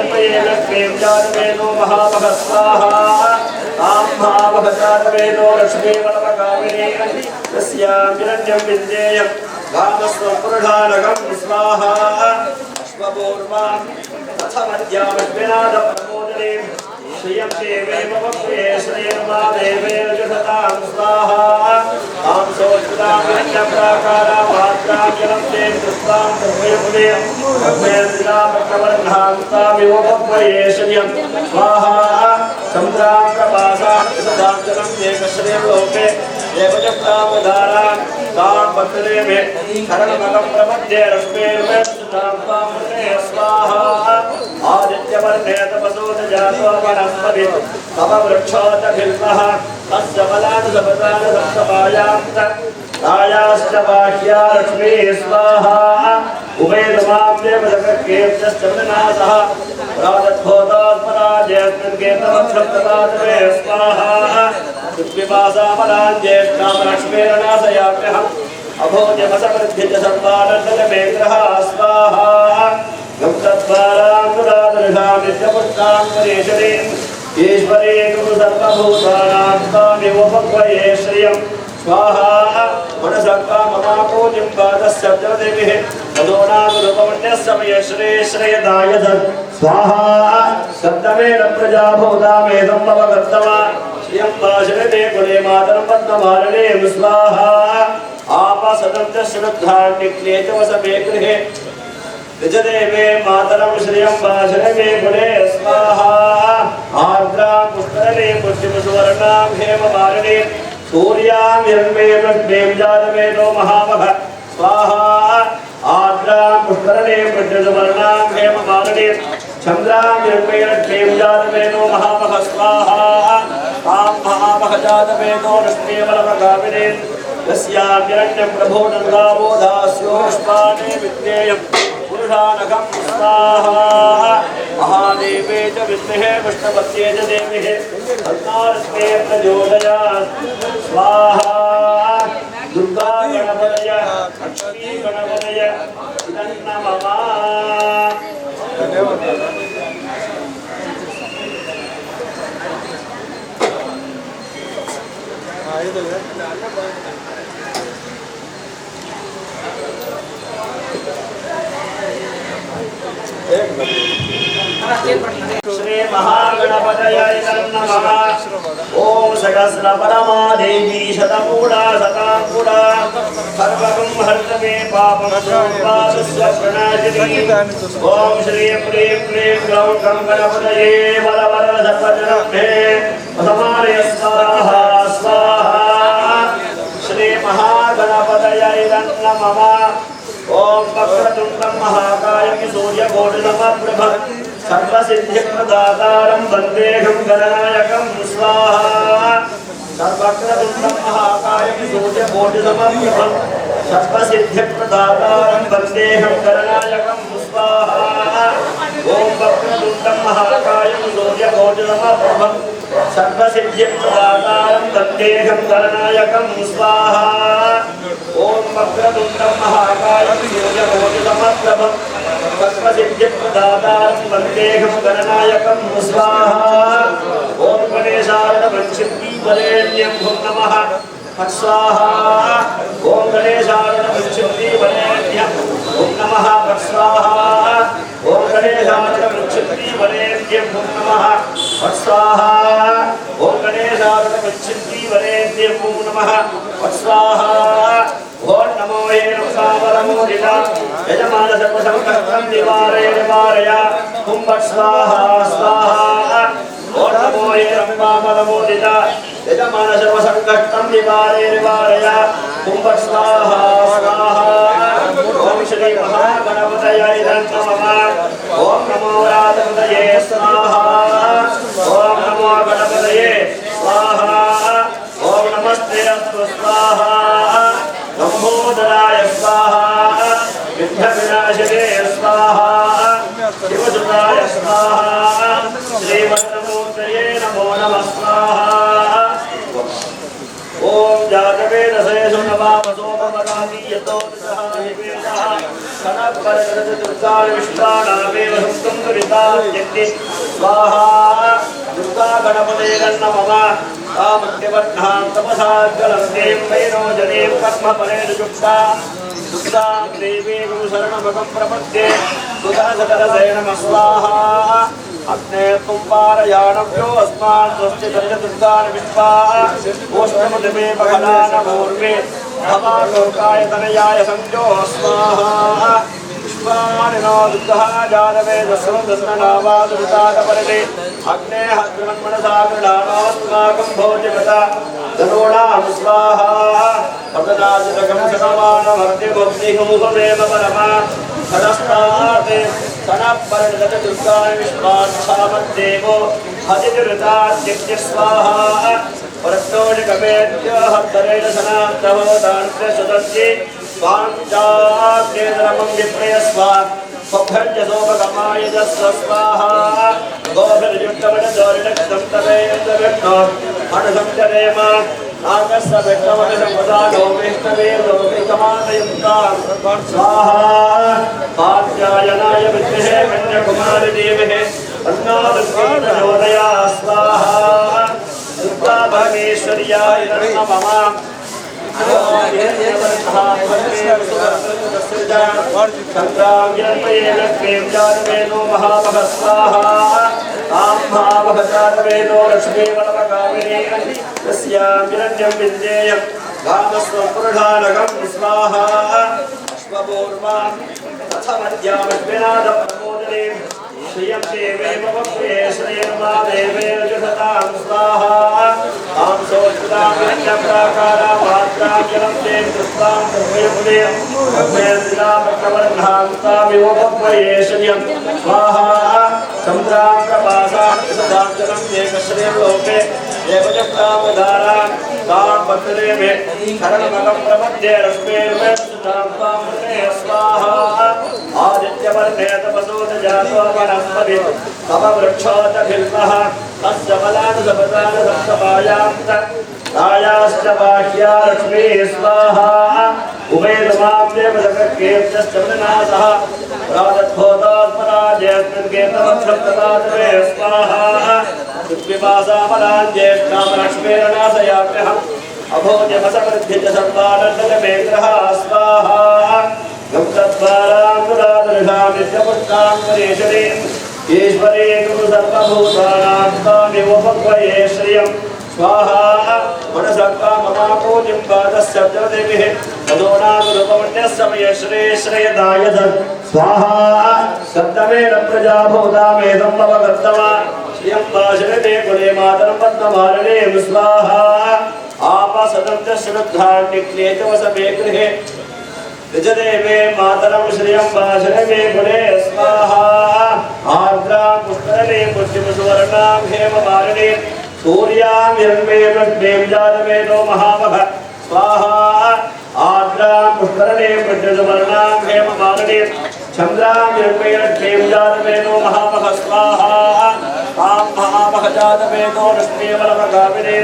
संग्राम्यन्मयेनो महामहस्वाहा तां महामहचारवेदो लक्ष्मीवणमकामिनी तस्यामिरण्यं विद्येयं कामस्वपुरुषानकं स्वाहा अश्वपूर्वां रथमद्यामश्विनादप्रमोदनीं श्रियं देवेव वक्रे श्रियर्मादेवेन जुषतां स्वाहा तां सोऽच्युतामिरण्यप्राकारां मात्रां जलं ते कृत्वां कर्मयुक्ते कर्मेन्द्रामक्रवर्णां तामिव वक्वये श्रियं स्वाहा समुद्रां प्रवासां सदां जलं ते कश्रें लोके देवजप्तावधारां तां पत्रे मे शरणमगं प्रपद्ये रश्मेर्मे सुतां तां मृते स्वाहा आदित्यवर्णे तपसोदजातो वनस्पति तव वृक्षोदभिल्मः तस्य बलानुसपदान सप्तमायान्त रायाश्च बाह्या लक्ष्मी स्वाहा उभयतमां देवजगत्केत्यश्च विनाशः प्रादद्भूतोत्पराजयस्मिन्केतवक्षप्रदातवे स्वाहा सुपिपासामलां ज्येष्ठां लक्ष्मीर्नाशयाम्यहम् अभोजमसमृद्धि च सर्वानन्दमेग्रः स्वाहा गम्तद्वारां नित्यपुष्टां परेशरीम् ईश्वरे गुरु सर्वभूतानां तामेव भक्वये श्रियं स्वाहा मनसकाममापूज्यं पादस्य जलदेविः तदोनागुरुपमन्यस्य श्रेयश्रेयदाय स्वाहा सप्तमेन प्रजाभूतामेदं भवगत्तमा श्रियं पाशरणे कुले मातरं पद्ममालिने स्वाहा आपसदं च श्रद्धान्निक्लेचवसमे गृहे निजदेवे मातरं श्रियं पाशरणे कुले स्वाहा आर्द्रां पुष्करणे पुष्टिमसुवर्णां हेममालिने सूर्यां हिरण्मे लक्ष्मीं जातवेदो महामः स्वाहा आर्द्रां पुष्करणे पुष्टिमसुवर्णां हेममालिने चन्द्रां हिरण्मे लक्ष्मीं जातवेदो महामः स्वाहा तां महामः जातवेदो लक्ष्मीवलभगामिने यस्याग्रण्यं प्रभोदन्दावो दास्योष्पाने विद्येयं पुरुषानघं स्वाहा महादेवे च विद्महे विष्णुपत्ये च देविहे तन्नारस्ते प्रचोदयात् स्वाहा दुर्गा गणपतय लक्ष्मी गणपतय नमः श्री महागणपतये नमः ओम सहस्रपरमा देवी शतमूला शतांकुरा सर्वगं हर्तमे पापं सोपादस्य प्रणाशिनी ओम श्री प्रीं प्रीं ग्लौं गं गणपतये वरवर सर्वजनभ्ये समारय स्वाहा स्वाहा श्री महागणपतये नमः ओम वक्रतुंडं महाकायं सूर्यकोटिसमप्रभं सर्वसिद्धिप्रदातारं वन्देऽहं गणनायकं स्वाहा सर्वक्रतुंडं महाकायं सूर्यकोटिसमप्रभं सर्वसिद्धिप्रदातारं वन्देऽहं गणनायकं स्वाहा ओम वक्रतुंडं महाकायं सूर्यकोटिसमप्रभं सर्वसिद्धिप्रदातारं वन्देऽहं गणनायकं स्वाहा ओम वक्रतुंडं महाकायं सूर्यकोटिसमप्रभं सर्वसिद्धिप्रदातारं वन्देऽहं गणनायकं स्वाहा ओम गणेशाय वंशिवरेण्यं नमः स्वाहा ओम गणेशाय वंशिवरेण्यं नमः स्वाहा ओम गणेशाय वंशिवरेण्यं नमः स्वाहा ओम गणेशाय वंशिवरेण्यं नमः स्वाहा ओम नमो हे नमसावरमोदिता यजमान सर्वसंकटं निवारय निवारय हुं स्वाहा स्वाहा ओम नमो हे नमसावरमोदिता यजमान सर्वसंकटं निवारय निवारय हुं स्वाहा स्वाहा ओम श्री महागणपतये नमः ओम नमो राधपतये स्वाहा ओम नमो गणपतये स्वाहा ओम नमस्ते अस्तु स्वाहा लंबोदराय स्वाहा विघ्नविनाशिने स्वाहा शिवसुताय स्वाहा श्रीमन्नमूर्तये नमो नमः स्वाहा ओम जातवेदसे सुनवामसोमवदामि यतो निवेदः कनकपरगतदुर्गान् विश्वानामेव सुप्तं दुरितात्यन्ति स्वाहा दुर्गा गणपतये नमः तामद्यवह्नां तपसाज्वलं दें वैरोजनीं कर्मफलेन युक्ता दुर्गां देवी गुरुशरणमहं प्रपद्ये सुदरसदरसे नमः स्वाहा अग्ने तुं पारयाणव्यो अस्मान् स्वस्ति दुर्गान् विश्वा ओष्टमदमे पगलानमूर्वे भवालोकाय तनयाय संजो स्वाहा विश्वानिनो दुर्गः जानवेदस्वन्दनावादुतादपरते अग्ने हस्त्रमन्मनसा गृणानास्माकं भोजगता धनोणां स्वाहा पदनाजितकं शतमानमर्त्यभक्तिमुखमेव परमा धनस्ताते धनपरिणतदुर्गान् विश्वाक्षामद्देवो हतिदुरिताद्यज्ञ स्वाहा परत्नोनिकमेत्य हस्तरेण सनान्तवोदान्त्य सुदन्ति स्वाञ्चाग्नेतरमं विप्रयस्व स्वभर्जसोपगमाय जस्व स्वाहा गोभिर्युक्तवनदोरिणक्तं तवेन्द्रविष्णो अणसंचरेम नागस्य विष्णवनसंवदानो विष्णवे लोकैकमानयुक्तां स्वाहा कात्यायनाय विद्महे कन्याकुमारी देवहे तन्नो दुर्गा प्रचोदयात् स्वाहा दुर्गा भगेश्वर्याय नमः संग्राम्येनो महामहस्वाहा आम्भावहजातवेदो लक्ष्मीवल्लभकामिनी तस्यामिरण्यं विद्येयं कामस्वपुरुषानघं स्वाहा अश्वपूर्वां रथमध्यामश्विनादप्रमोदने श्रियं देवेव वक्रे श्रीर्मादेवे जुषतां स्वाहा आं सोऽच्युतामिरण्यप्राकारामात्राजलं ते कृत्वां कर्मयुक्ते कर्मेन्द्रापक्रवर्णान्तामिव वक्रे श्रियं स्वाहा सम्राप्रभासां सदाचलं एकश्रीर्लोके देवजप्तामधारा तां पत्रे में शरणमगं प्रपद्ये रश्मेर्मे सुतां त्वामृते स्वाहा आदित्यवर्णे तपसोत जातो वनस्पति तव वृक्षोत भिल्मः तस्य बलान् सपदान् सप्तपायान्त रायाश्च बाह्या लक्ष्मी स्वाहा उभयतमां देवजगत्केभ्यश्च विनाशः प्रातद्भूतात्मराजेऽस्मिन्केतवक्षप्तपादवे स्वाहा पृथ्वीपासामलान् ज्येष्ठां लक्ष्मीर्नाशयाम्यहम् अभोजमसमृद्धि च सर्वानन्दमेग्रः स्वाहा गप्तद्वारां मुरादृशां नित्यपुष्टां परेशरीम् ईश्वरे गुरु सर्वभूतानां तामिवोपक्वये श्रियम् स्वाहा मनसक्का ममापूजिं पादस्य जलदेविः तदोनागुरुपमन्यस्समये श्रेयदाय स्वाहा सप्तमेन प्रजाभूतामेदं भवगत्तमा श्रियं वाशरणे कुले मातरं पद्ममालिने स्वाहा आपसदं च श्रद्धान्निक्ले च वसमे गृहे निजदेवे मातरं श्रियं वाशरणे कुले स्वाहा आर्द्रां पुष्करणे पुष्टिमसुवर्णां हेममालिने सूर्यां हिरण्मयीं लक्ष्मीं जातवेदो महामघ स्वाहा आर्द्रां पुष्करणे पुष्टिमसुवर्णां हेममालिने चन्द्रां हिरण्मयीं लक्ष्मीं जातवेदो महामघ स्वाहा तां महामघ जातवेदो लक्ष्मीवरमगामिने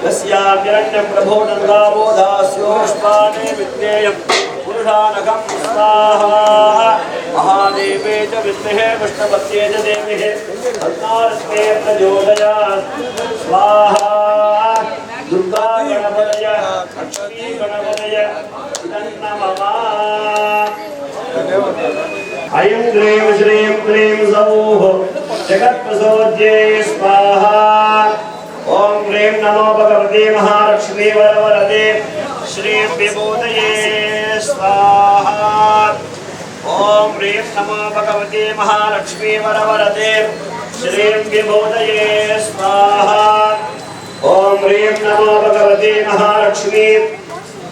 यस्यां हिरण्यं प्रभो नन्दावो दास्योष्पाणे विद्येयं पुरुषानघं स्वाहा महादेवे च विद्महे विष्णुपत्ये च देविः तन्नारस्ते प्रचोदयात् स्वाहा दुर्गा गणपतय लक्ष्मी गणपतय नमः ऐं ह्रीं श्रीं क्लीं सौः जगत्प्रसोद्ये स्वाहा ॐ ह्रीं नमो भगवते महालक्ष्मी वरवरदे श्रीं विभूतये स्वाहा ॐ ह्रीं नमो भगवते महालक्ष्मी वरवरदे श्रीं विभूतये स्वाहा ॐ ह्रीं नमो भगवते महालक्ष्मी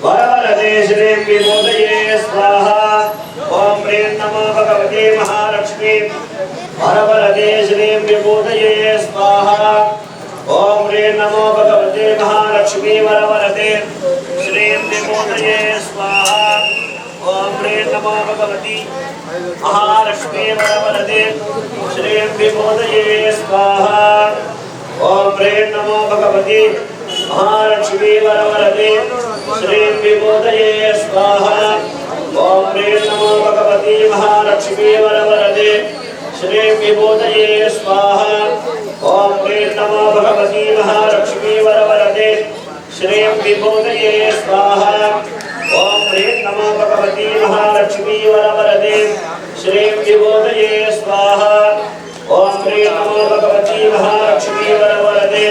वरवरदे श्रीं विभूतये स्वाहा ॐ ह्रीं नमो भगवते महालक्ष्मी वरवरदे श्रीं विभूतये स्वाहा ॐ ह्रीं नमो भगवते महालक्ष्मी वरवरदे श्रीं विभूतये स्वाहा ॐ ह्रीं नमो भगवती महालक्ष्मी वरवरदे श्रीं विभूतये स्वाहा ॐ ह्रीं नमो भगवती महालक्ष्मी वरवरदे श्रीं विभूतये स्वाहा ॐ ह्रीं नमो भगवती महालक्ष्मी वरवरदे श्रीं विभूतये स्वाहा ॐ ह्रीं नमो भगवती महालक्ष्मी वरवरदे श्रीं विभूतये स्वाहा ॐ ह्रीं नमो भगवती महालक्ष्मी वरवरदे श्रीं विभूतये स्वाहा ॐ ह्रीं नमो भगवती महालक्ष्मी वरवरदे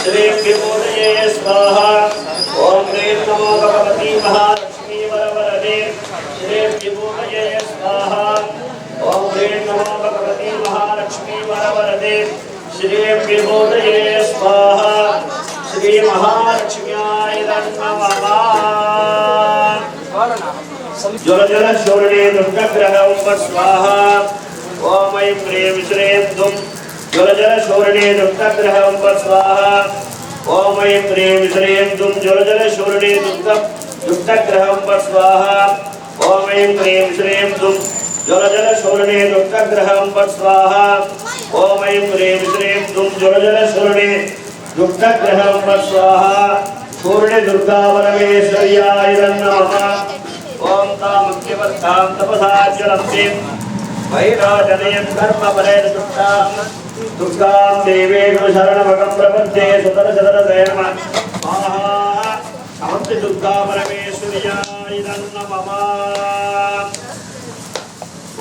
श्रीं विभूतये स्वाहा ॐ ह्रीं नमो भगवती महालक्ष्मी वरवरदे श्रीं विभूतये स्वाहा ॐ ह्रीं नमो भगवती महालक्ष्मी वरवरदे श्रीं विभूतये स्वाहा श्री महालक्ष्म्याय नमः जल जल शौर्णे दुष्टग्रहं स्वाहा ॐ ऐं ह्रीं श्रीं दुं जल जल शौर्णे दुष्टग्रहं स्वाहा ॐ ऐं ह्रीं श्रीं दुं जल जल शौर्णे दुष्टग्रहं स्वाहा ॐ ऐं ह्रीं श्रीं दुं जल जल शौर्णे दुष्टग्रहं स्वाहा ॐ ऐं ह्रीं श्रीं दुं जल जल शौर्णे दुष्टग्रहं स्वाहा पूर्णे दुर्गा परमेश्वर्याय नमः ॐ तामुख्यवर्तां तपसा ज्वलन्ति वैराजनयं कर्मफलेन दुष्टां दुर्गां देवीं शरणमहं प्रपद्ये सुतरशतरसे नमः स्वाहा समस्ति दुर्गा परमेश्वर्याय नमः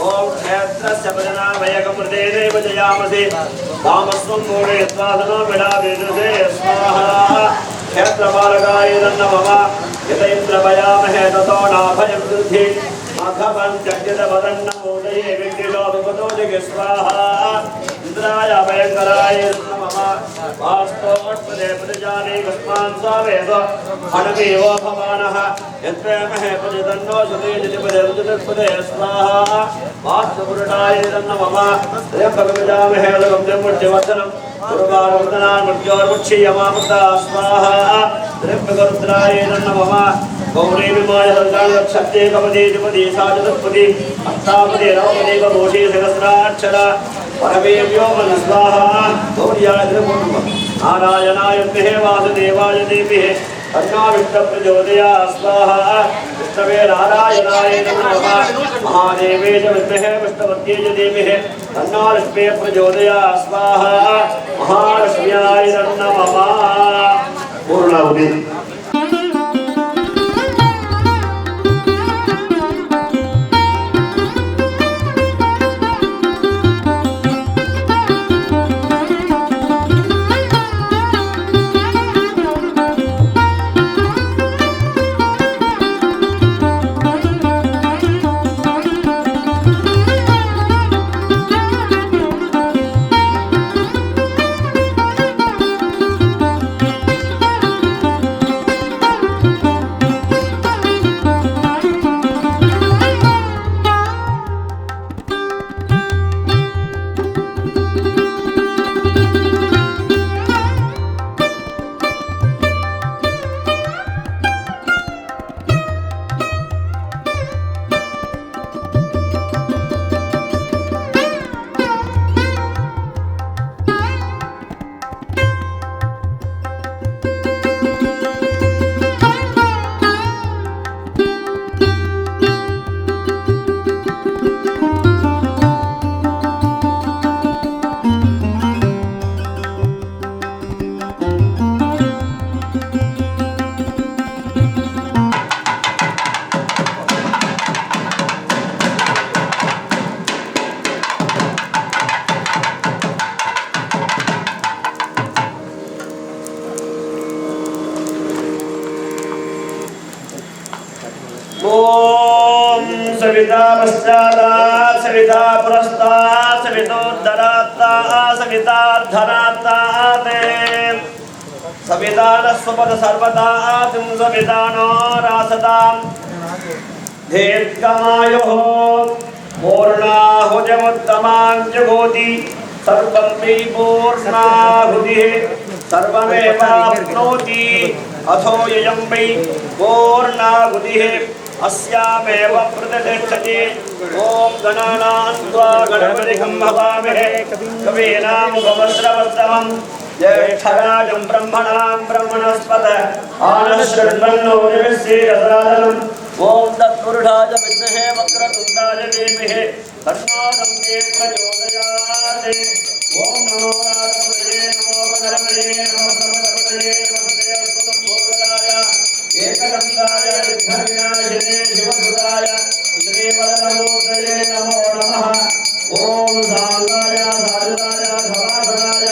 ॐ क्षेत्रस्य भजनाभयकमृते देव जयामसि तामस्वं मूढे स्वादनो विडावेदसे स्वाहा क्षेत्रपालकाय नमः यत इन्द्रभयामहे ततो नाभयं वृद्धि मखपञ्चक्यतपदन्न मूढये विघ्निलो विपतो जगे स्वाहा इंद्राय भयंकराय नमः वास्तोष्पदे प्रजाने कस्मान् सावेद अणमेवो भवानः यत्प्रेमहे प्रजतन्नो सुते जतिपदे रुजतपदे स्वाहा वास्तुपुरुषाय नमः त्र्यम्बकमजामहे लघुं जमुष्टिवर्धनं गुरुवारुद्रान्मृत्योर्मुक्षीयमामृता स्वाहा द्रव्यगरुद्राय नमः गौरी विमाय रक्षते कपदे द्विपदे साचतुष्पदे अष्टापदे नवपदे करोषे सहस्राक्षरा परमेभ्यो स्वाहा गौर्याय नारायणाय विद्महे वासुदेवाय धीमहि तन्नो विष्णुप्रचोदयात् स्वाहा विष्णवे नारायणाय नमः महादेवे च विद्महे विष्णुपत्यै च धीमहि तन्नो लक्ष्मी प्रचोदयात् स्वाहा महालक्ष्म्याय नमः पूर्णाहुति ओम सविता पश्चात् सविता पुरस्तात् सवितोद्धरात् सवितार्धरात् सविता नस्वपद सर्वदात् सविता नो रासतां दीर्घमायुः पूर्णाहुतिमुत्तमां जुहोति सर्वं वै पूर्णाहुतिः सर्वमेवाप्नोति अथो ययं वै पूर्णाहुतिः अस्यामेव प्रतिष्ठति ओम गणानां त्वा गणपतिं भवामहे कवीनां भवस्रवस्तमं ज्येष्ठराजं ब्रह्मणां ब्रह्मणस्पत आनश्रवन्नो दिवसेयसादनम् ओम तत्पुरुषाय विद्महे वक्रतुण्डाय धीमहि तन्नो दन्ते प्रचोदयात् ओम नमो नारायणाय नमो भगवते नमो सर्वभूतये नमस्ते अस्तुतं भोगदाय एकदन्ताय विघ्नविनाशिने शिवसुताय श्रीवरदमूर्तये नमो नमः ओम साङ्गाय साधुताय सभासदाय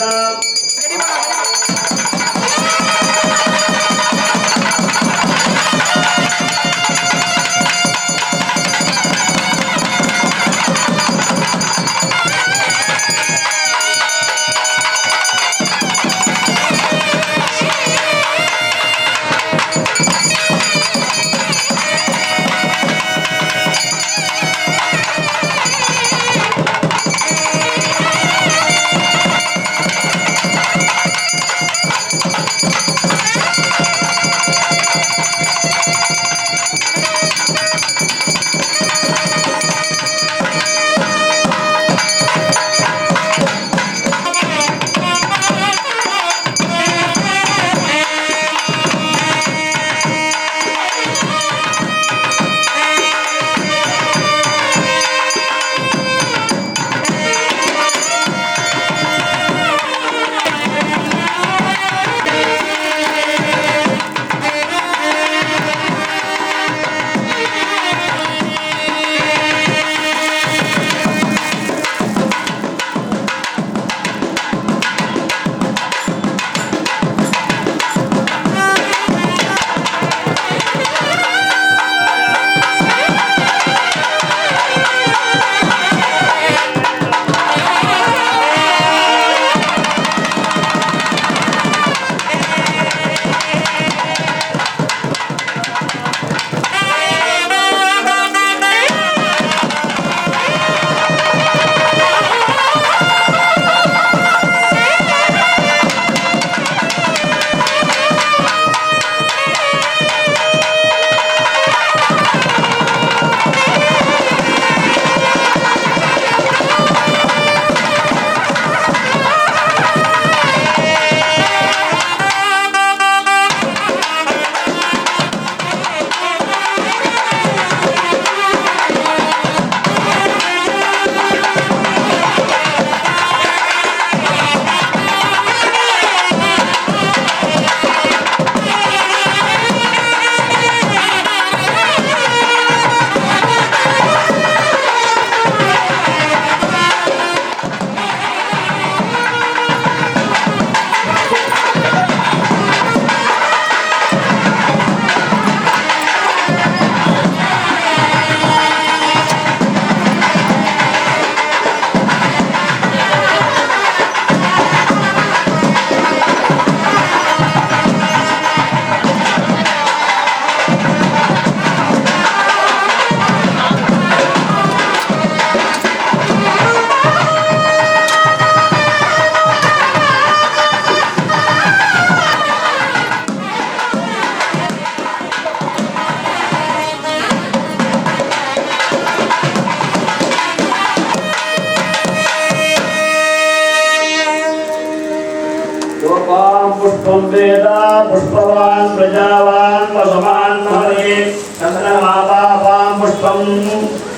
सर्वं वेद पुष्पवान् प्रजावान् वसवान् महरे चन्द्रमापापां पुष्पं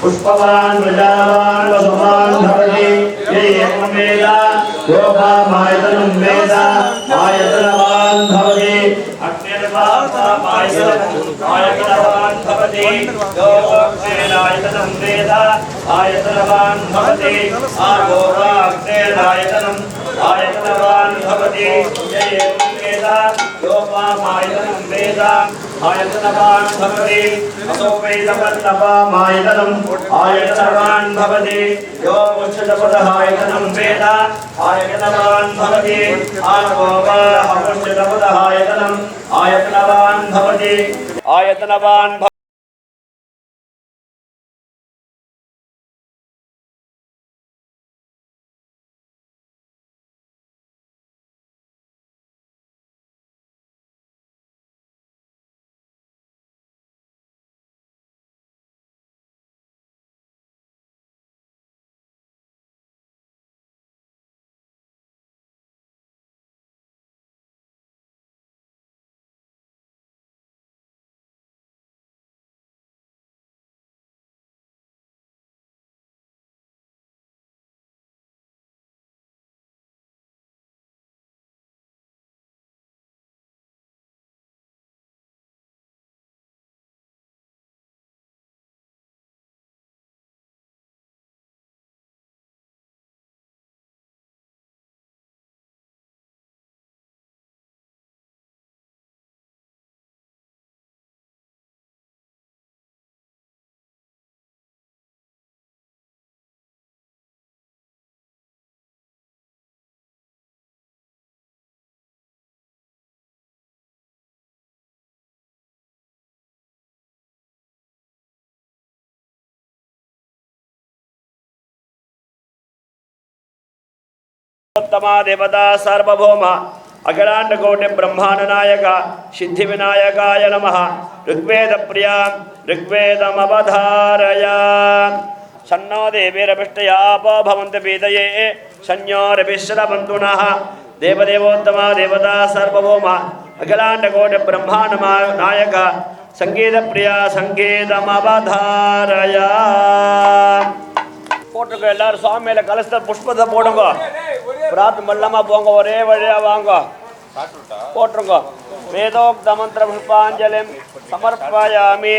पुष्पवान् प्रजावान् वसवान् महरे ये एवं वेद योगामायतनं वेद आयतनवान् भवति आयतनवान् भवति योगेनायतनं वेद आयतनवान् भवति आयोगाग्नेनायतनम् आयतनवान् भवति य एवं वेद योपामायतनं वेद आयतनवान् भवति असो वेदवन्नपामायतनम् आयतनवान् भवति यो मुच्यतपदहायतनं वेद आयतनवान् भवति आयोपामुच्यतपदहायतनम् आयतनवान् भवति आयतनवान् उत्तमा देवता सार्वभौम अखिलांड कोटि ब्रह्मांड नायक सिद्धि विनायकाय नमः ऋग्वेद प्रिया ऋग्वेदमवधारय सन्नो देवीरभिष्टया आपो भवन्तु पीतये संयोरभिश्रवन्तु नः देवदेवोत्तमा देवता सार्वभौम अखिलांड कोटि ब्रह्मांड नायक संगीत प्रिया संगीतमवधारय போட்டுங்க எல்லாரும் சுவாமி மேல கலசத்தை புஷ்பத்தை போடுங்க பிரார்த்தனை பண்ணலாமா போங்க ஒரே வழியா வாங்க போட்டுருங்க வேதோக்த மந்திர புஷ்பாஞ்சலிம் சமர்ப்பயாமி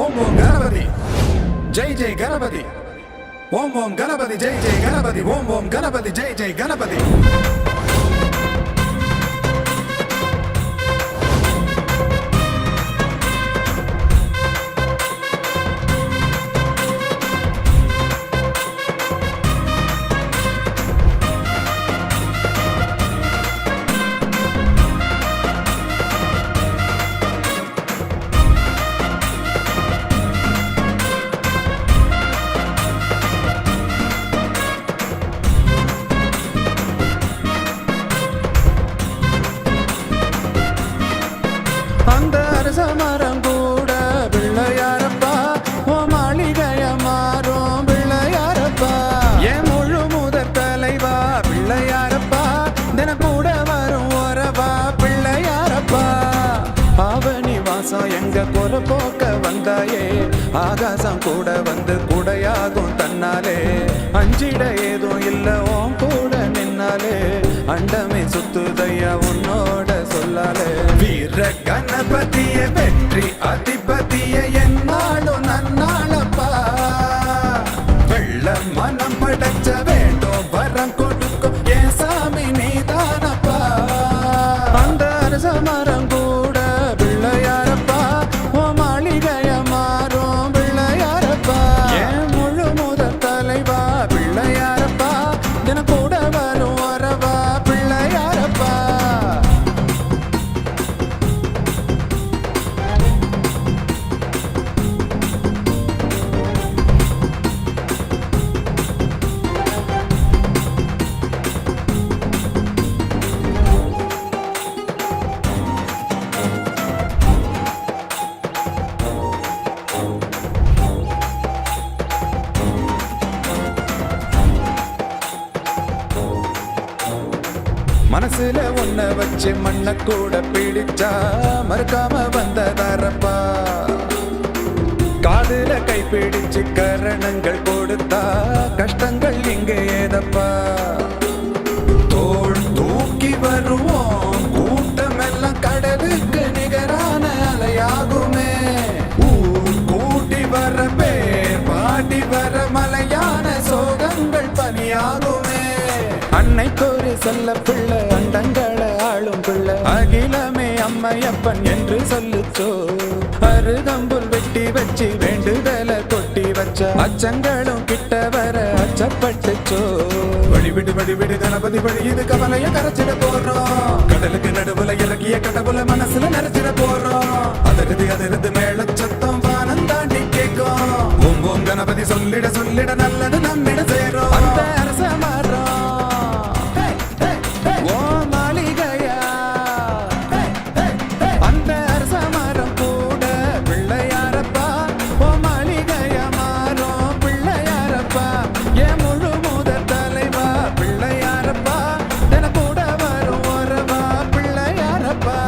ஓம் ஓம் கணபதி ஜெய் ஜெய் கணபதி ஓம் ஓம் கணபதி ஜெய் ஜெய் கணபதி ஓம் ஓம் கணபதி ஜெய் ஜெய் கணபதி மரம் கூட பிள்ளையாரப்பா ஓ மாளிகைய மாறும் பிள்ளையாரப்பா என் முழு முதற் தலைவா பிள்ளையாரப்பா தின கூட வரும் ஒரவா பிள்ளையாரப்பா ஆவணி வாசம் எங்க குற போக்க வந்தாயே ஆகாசம் கூட வந்து குடையாகும் தன்னாலே அஞ்சிட ஏதும் இல்ல ஓம் கூட நின்னாலே அண்டமே சுத்துதையா உன்னோட சொல்லாலே வீர கணபதிய வெற்றி அதிபதிய என்னாலும் நன்னாளப்பா வெள்ள மனம் படைச்ச வேண்டும் வரம் கொடுக்கும் என் சாமி நீதானப்பா அந்த அரச மரம் கூட பிள்ளையாரப்பா ஓ மாளிகைய மாறும் பிள்ளையாரப்பா என் முழு முதற் தலைவா பிள்ளையாரப்பா தின கூட வரும் வரவா பிள்ளையாரப்பா மனசுல ஒன்ன வச்சு மண்ண கூட பிடிச்சா மறுக்காம வந்ததாரப்பா. காதுல கை பிடிச்சு கரணங்கள் கொடுத்தா கஷ்டங்கள் இங்கே ஏதப்பா. தோள் தூக்கி வருவோம் கூட்டமெல்லாம் கடலுக்கு நிகரான அலையாகுமே. ஊர் கூட்டி வர பேர் பாடி வர மலையான சோகங்கள் பனியாகுமே. அன்னைக்கு ஒரு செல்ல பிள்ளை அண்டங்களை ஆளும் பிள்ளை அகிலமே அம்மையப்பன் என்று சொல்லுச்சோ. அருகம்புல் வெட்டி வச்சு வேண்டுதல கொட்டி வச்ச அச்சங்களும் கிட்ட வர அச்சப்பட்டுச்சோ. வழிவிடு வழிவிடு கணபதி வழி இது கவலைய கரைச்சிட போறோம். கடலுக்கு நடுவுல இறக்கிய கடவுள மனசுல நிறைச்சிட போறோம். அதிருந்து மேல சத்தம் வானம் தாண்டி கேட்கும். ஓம் ஓம் கணபதி சொல்லிட சொல்லிட நல்லது நம்மிட சேரும். அந்த அரச மரம் ஓ மாளிகையா, அந்த அரச மரம் கூட பிள்ளையாரப்பா. ஓ மாளிகையா மாறும் பிள்ளையாரப்பா. என் முழு முதற் தலைவா பிள்ளையாரப்பா. என கூட வரும் ஒரவா பிள்ளையாரப்பா.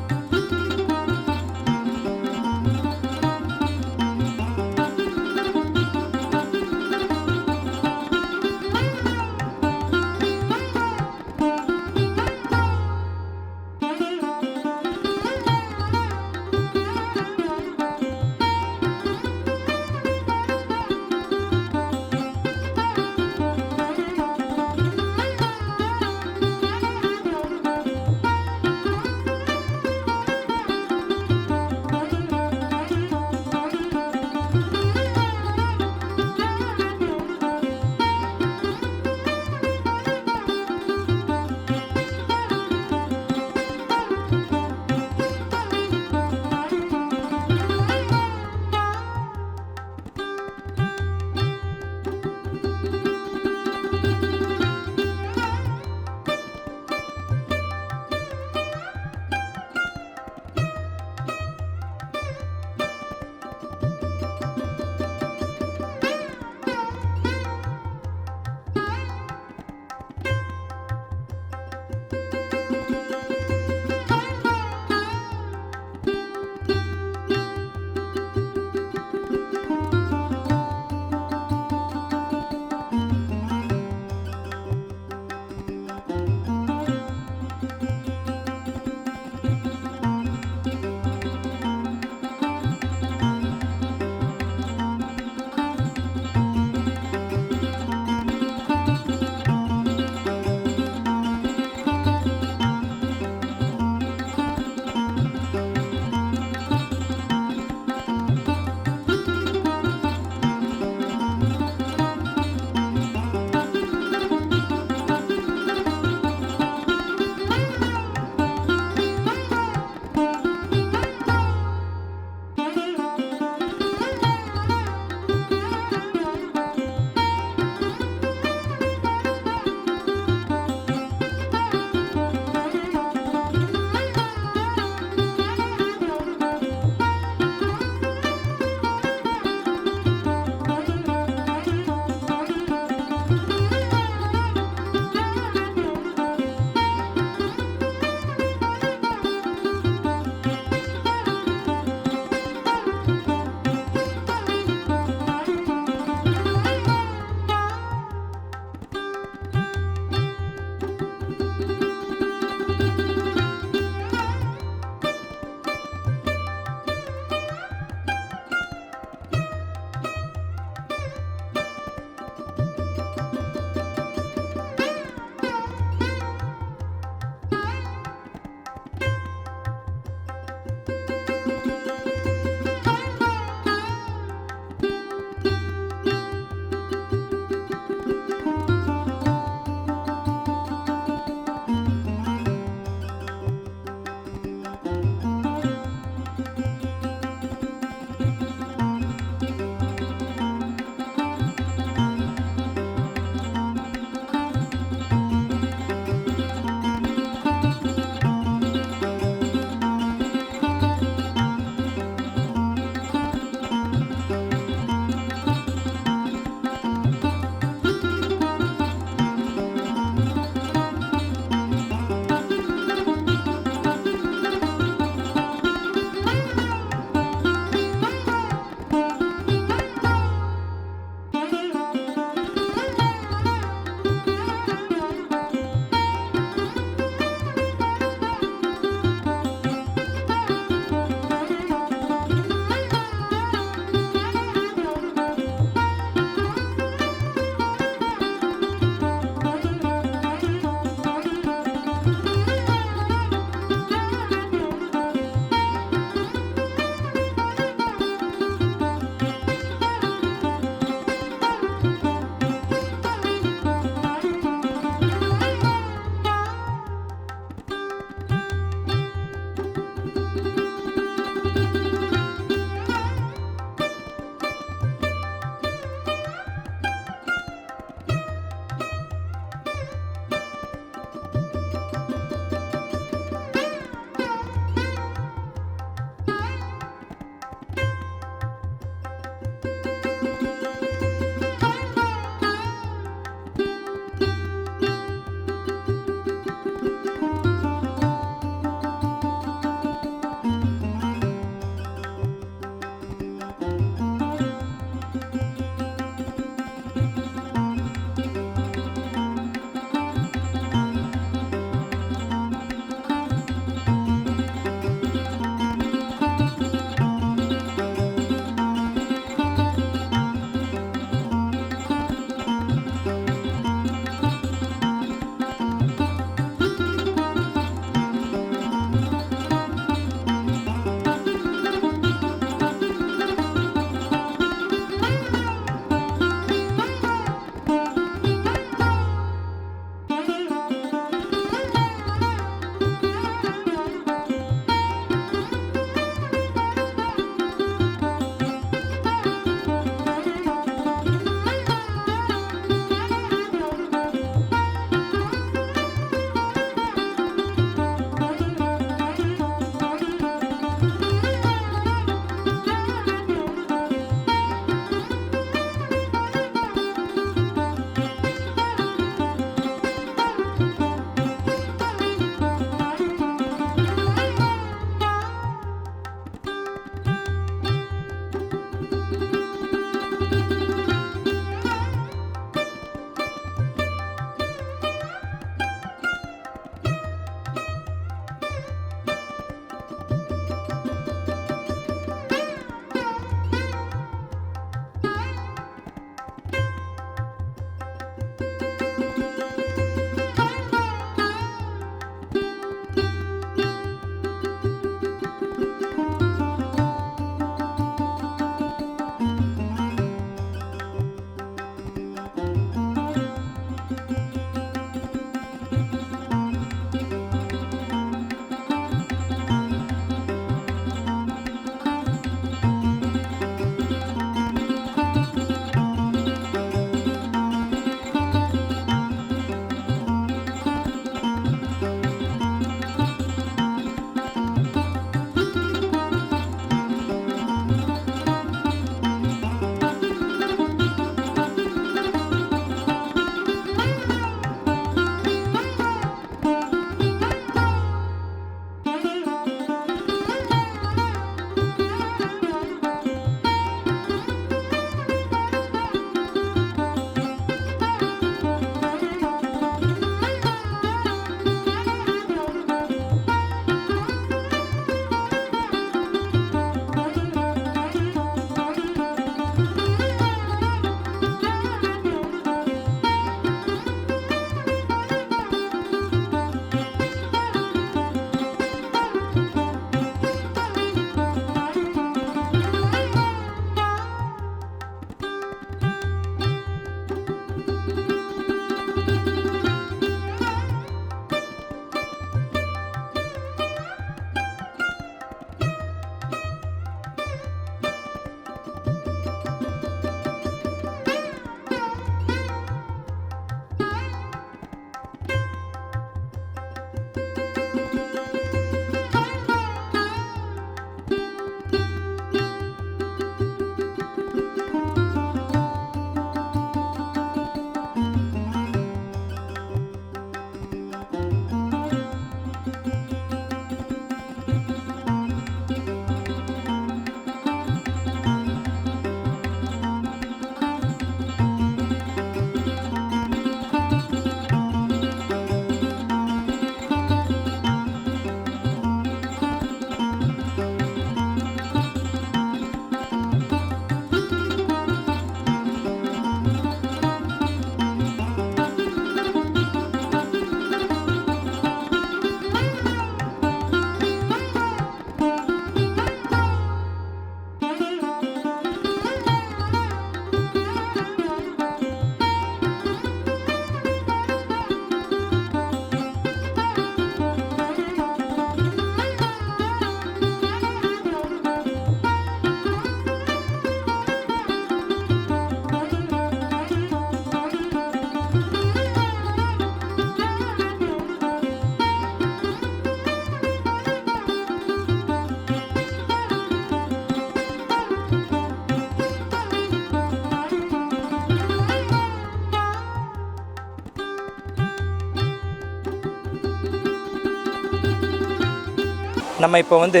நம்ம இப்போ வந்து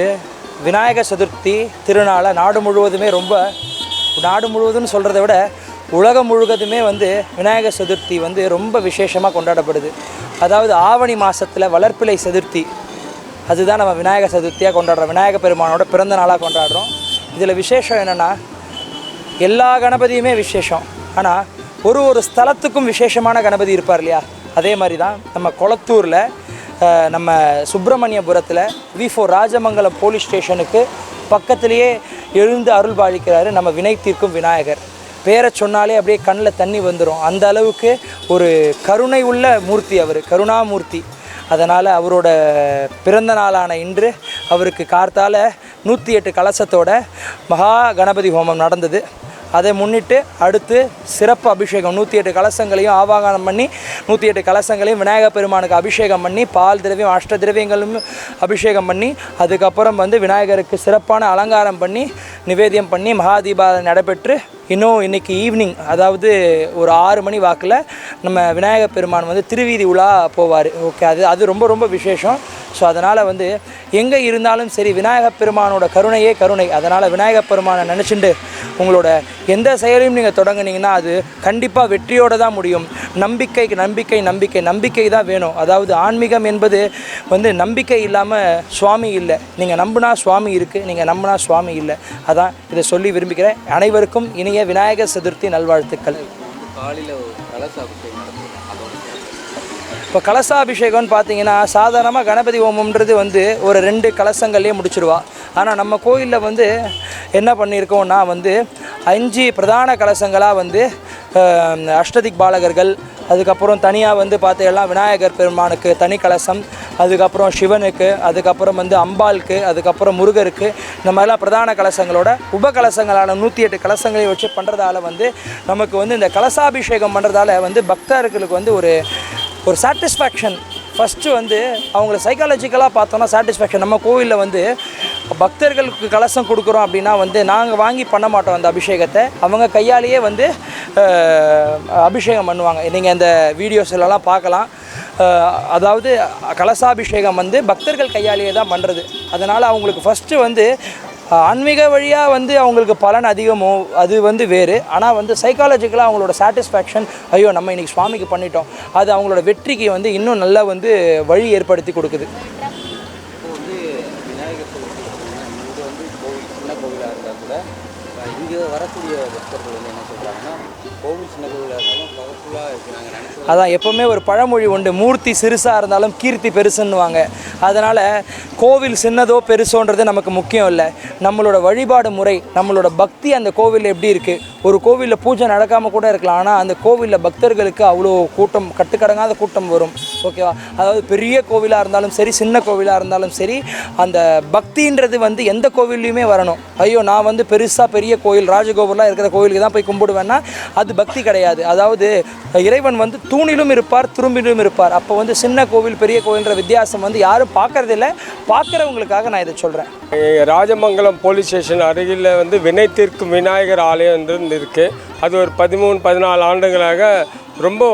விநாயகர் சதுர்த்தி திருநாளை நாடு முழுவதும்னு சொல்கிறத விட உலகம் முழுவதுமே வந்து விநாயகர் சதுர்த்தி வந்து ரொம்ப விசேஷமாக கொண்டாடப்படுது. அதாவது ஆவணி மாதத்தில் வளர்ப்பிலை சதுர்த்தி, அதுதான் நம்ம விநாயகர் சதுர்த்தியாக கொண்டாடுறோம். விநாயகர் பெருமானோட பிறந்த நாளாக கொண்டாடுறோம். இதில் விசேஷம் என்னென்னா, எல்லா கணபதியுமே விசேஷம், ஆனால் ஒரு ஸ்தலத்துக்கும் விசேஷமான கணபதி இருப்பார் இல்லையா? அதே மாதிரி தான் நம்ம கொளத்தூரில் நம்ம சுப்பிரமணியபுரத்தில் V4 ராஜமங்கலம் போலீஸ் ஸ்டேஷனுக்கு பக்கத்துலேயே எழுந்து அருள் பாலிக்கிறாரு நம்ம வினை தீர்க்கும் விநாயகர். பேரை சொன்னாலே அப்படியே கண்ணில் தண்ணி வந்துடும். அந்த அளவுக்கு ஒரு கருணை உள்ள மூர்த்தி அவர், கருணாமூர்த்தி. அதனால் அவரோட பிறந்த நாளான இன்று அவருக்கு கார்த்தால 108 கலசத்தோட மகா கணபதி ஹோமம் நடந்தது. அதை முன்னிட்டு அடுத்து சிறப்பு அபிஷேகம் 108 கலசங்களையும் ஆவாகனம் பண்ணி 108 கலசங்களையும் விநாயகர் பெருமானுக்கு அபிஷேகம் பண்ணி பால் திரவியம் அஷ்ட திரவியங்களும் அபிஷேகம் பண்ணி அதுக்கப்புறம் வந்து விநாயகருக்கு சிறப்பான அலங்காரம் பண்ணி நிவேதியம் பண்ணி மகாதீபாராதனை நடைபெற்று இன்னும் இன்றைக்கி ஈவினிங், அதாவது ஒரு 6 மணி வாக்கில் நம்ம விநாயகர் பெருமான் வந்து திருவீதி உலா போவார். ஓகே, அது ரொம்ப விசேஷம். ஸோ அதனால் வந்து எங்கே இருந்தாலும் சரி விநாயகர் பெருமானோட கருணையே கருணை. அதனால் விநாயகர் பெருமானை நினச்சிட்டு உங்களோட எந்த செயலையும் நீங்கள் தொடங்குனீங்கன்னா அது கண்டிப்பாக வெற்றியோடு தான் முடியும். நம்பிக்கை தான் வேணும். அதாவது ஆன்மீகம் என்பது வந்து நம்பிக்கை இல்லாமல் சுவாமி இல்லை. நீங்கள் நம்பினா சுவாமி இருக்குது, நீங்கள் நம்பினா சுவாமி இல்லை. அதான் இதை சொல்லி விரும்புகிறேன். அனைவருக்கும் இனிய விநாயகர் சதுர்த்தி நல்வாழ்த்துக்கள். இப்போ கலசாபிஷேகம்னு பார்த்தீங்கன்னா சாதாரணமாக கணபதி ஹோமம்ன்றது வந்து ஒரு 2 கலசங்கள்லேயே முடிச்சிடுவா. ஆனால் நம்ம கோயிலில் வந்து என்ன பண்ணியிருக்கோம்னா வந்து 5 பிரதான கலசங்களாக வந்து அஷ்டதிக் பாலகர்கள், அதுக்கப்புறம் தனியாக வந்து பார்த்தீங்கன்னா விநாயகர் பெருமானுக்கு தனி கலசம், அதுக்கப்புறம் சிவனுக்கு, அதுக்கப்புறம் வந்து அம்பாளுக்கு, அதுக்கப்புறம் முருகருக்கு, இந்த மாதிரிலாம் பிரதான கலசங்களோட உபகலசங்களான 108 கலசங்களையும் வச்சு பண்ணுறதால வந்து நமக்கு வந்து இந்த கலசாபிஷேகம் பண்ணுறதால வந்து பக்தர்களுக்கு வந்து ஒரு சாட்டிஸ்ஃபேக்ஷன். ஃபஸ்ட்டு வந்து அவங்கள சைக்காலஜிக்கலாக பார்த்தோன்னா சாட்டிஸ்ஃபேக்ஷன். நம்ம கோவிலில் வந்து பக்தர்களுக்கு கலசம் கொடுக்குறோம் அப்படின்னா வந்து நாங்கள் வாங்கி பண்ண மாட்டோம். அந்த அபிஷேகத்தை அவங்க கையாலேயே வந்து அபிஷேகம் பண்ணுவாங்க. நீங்கள் இந்த வீடியோஸ்லாம் பார்க்கலாம். அதாவது கலசாபிஷேகம் வந்து பக்தர்கள் கையாலேயே தான் பண்ணுறது. அதனால் அவங்களுக்கு ஃபஸ்ட்டு வந்து ஆன்மீக வழியாக வந்து அவங்களுக்கு பலன் அதிகமோ அது வந்து வேறு. ஆனால் வந்து சைக்காலஜிக்கலாக அவங்களோட சாட்டிஸ்ஃபேக்ஷன், ஐயோ நம்ம இன்றைக்கி சுவாமிக்கு பண்ணிட்டோம், அது அவங்களோட வெற்றிக்கு வந்து இன்னும் நல்லா வந்து வழி ஏற்படுத்தி கொடுக்குது. இப்போ வந்து விநாயகர் சதுர்த்தி இது வந்து கோவில் சின்ன கோவிலாக இருந்தால் கூட இங்கே வரக்கூடிய பக்தர்கள் வந்து என்ன சொல்கிறாங்கன்னா, கோவில் சின்ன கோவிலாக இருந்தாலும் பவர்ஃபுல்லாக இருக்குது நாங்கள் நினச்சோம். அதான் எப்போவுமே ஒரு பழமொழி உண்டு, மூர்த்தி சிறுசாக இருந்தாலும் கீர்த்தி பெருசுன்னுவாங்க. அதனால் கோவில் சின்னதோ பெருசோன்றது நமக்கு முக்கியம் இல்லை. நம்மளோட வழிபாடு முறை, நம்மளோட பக்தி அந்த கோவிலில் எப்படி இருக்குது. ஒரு கோவிலில் பூஜை நடக்காமல் கூட இருக்கலாம், ஆனால் அந்த கோவிலில் பக்தர்களுக்கு அவ்வளோ கூட்டம், கட்டுக்கடங்காத கூட்டம் வரும். ஓகேவா? அதாவது பெரிய கோவிலாக இருந்தாலும் சரி, சின்ன கோவிலாக இருந்தாலும் சரி, அந்த பக்தின்றது வந்து எந்த கோவில்லையுமே வரணும். ஐயோ நான் வந்து பெருசாக பெரிய கோயில் ராஜகோபுரம்லாம் இருக்கிற கோவிலுக்கு தான் போய் கும்பிடுவேன்னா அது பக்தி கிடையாது. அதாவது இறைவன் வந்து தூணிலும் இருப்பார், துரும்பிலும் இருப்பார். அப்போ வந்து சின்ன கோவில் பெரிய கோவில்ன்ற வித்தியாசம் வந்து யாரும் பார்க்கறதில்ல. பார்க்குறவங்களுக்காக நான் இதை சொல்கிறேன். ராஜமங்கலம் போலீஸ் ஸ்டேஷன் அருகில் வந்து வினை தீர்க்கும் விநாயகர் ஆலயம் வந்து இருக்குது. அது ஒரு 13-14 ஆண்டுகளாக ரொம்ப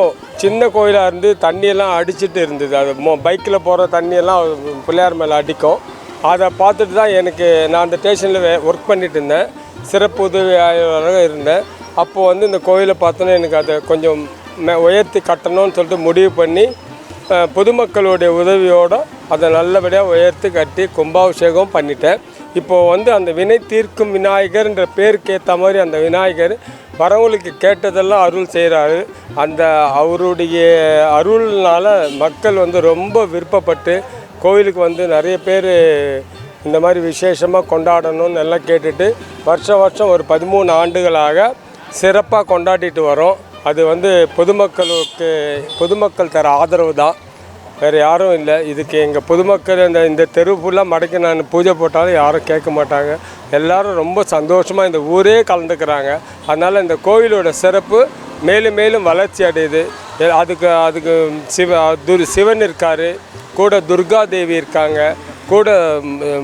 சின்ன கோயிலாக இருந்து தண்ணியெல்லாம் அடிச்சுட்டு இருந்தது. அது பைக்கில் போகிற தண்ணியெல்லாம் பிள்ளையார் மேலே அடிக்கும். அதை பார்த்துட்டு தான் நான் அந்த ஸ்டேஷனில் ஒர்க் பண்ணிட்டு இருந்தேன், சிறப்பு உதவி ஆய்வாளராக இருந்தேன். அப்போது வந்து இந்த கோயிலை பார்த்தோன்னே எனக்கு அதை கொஞ்சம் உயர்த்தி கட்டணும்னு சொல்லிட்டு முடிவு பண்ணி பொதுமக்களுடைய உதவியோடு அதை நல்லபடியாக உயர்த்தி கட்டி கும்பாபிஷேகம் பண்ணிட்டேன். இப்போது வந்து அந்த வினை தீர்க்கும் விநாயகர்ன்ற பேருக்கு ஏற்ற மாதிரி அந்த விநாயகர் வரவங்களுக்கு கேட்டதெல்லாம் அருள் செய்கிறாரு. அந்த அவருடைய அருள்னால் மக்கள் வந்து ரொம்ப விருப்பப்பட்டு கோவிலுக்கு வந்து நிறைய பேர் இந்த மாதிரி விசேஷமாக கொண்டாடணும்னு எல்லாம் கேட்டுட்டு வருஷம் ஒரு 13 ஆண்டுகளாக சிறப்பாக கொண்டாடிட்டு வரோம். அது வந்து பொதுமக்கள் தர ஆதரவு தான், வேறு யாரும் இல்லை. இதுக்கு எங்கள் பொதுமக்கள் இந்த தெரு ஃபுல்லாக மடக்கி நான் பூஜை போட்டாலும் யாரும் கேட்க மாட்டாங்க. எல்லோரும் ரொம்ப சந்தோஷமாக இந்த ஊரே கலந்துக்கிறாங்க. அதனால் இந்த கோவிலோட சிறப்பு மேலும் மேலும் வளர்ச்சி அடையுது. அதுக்கு சிவன் இருக்கார், கூட துர்கா தேவி இருக்காங்க, கூட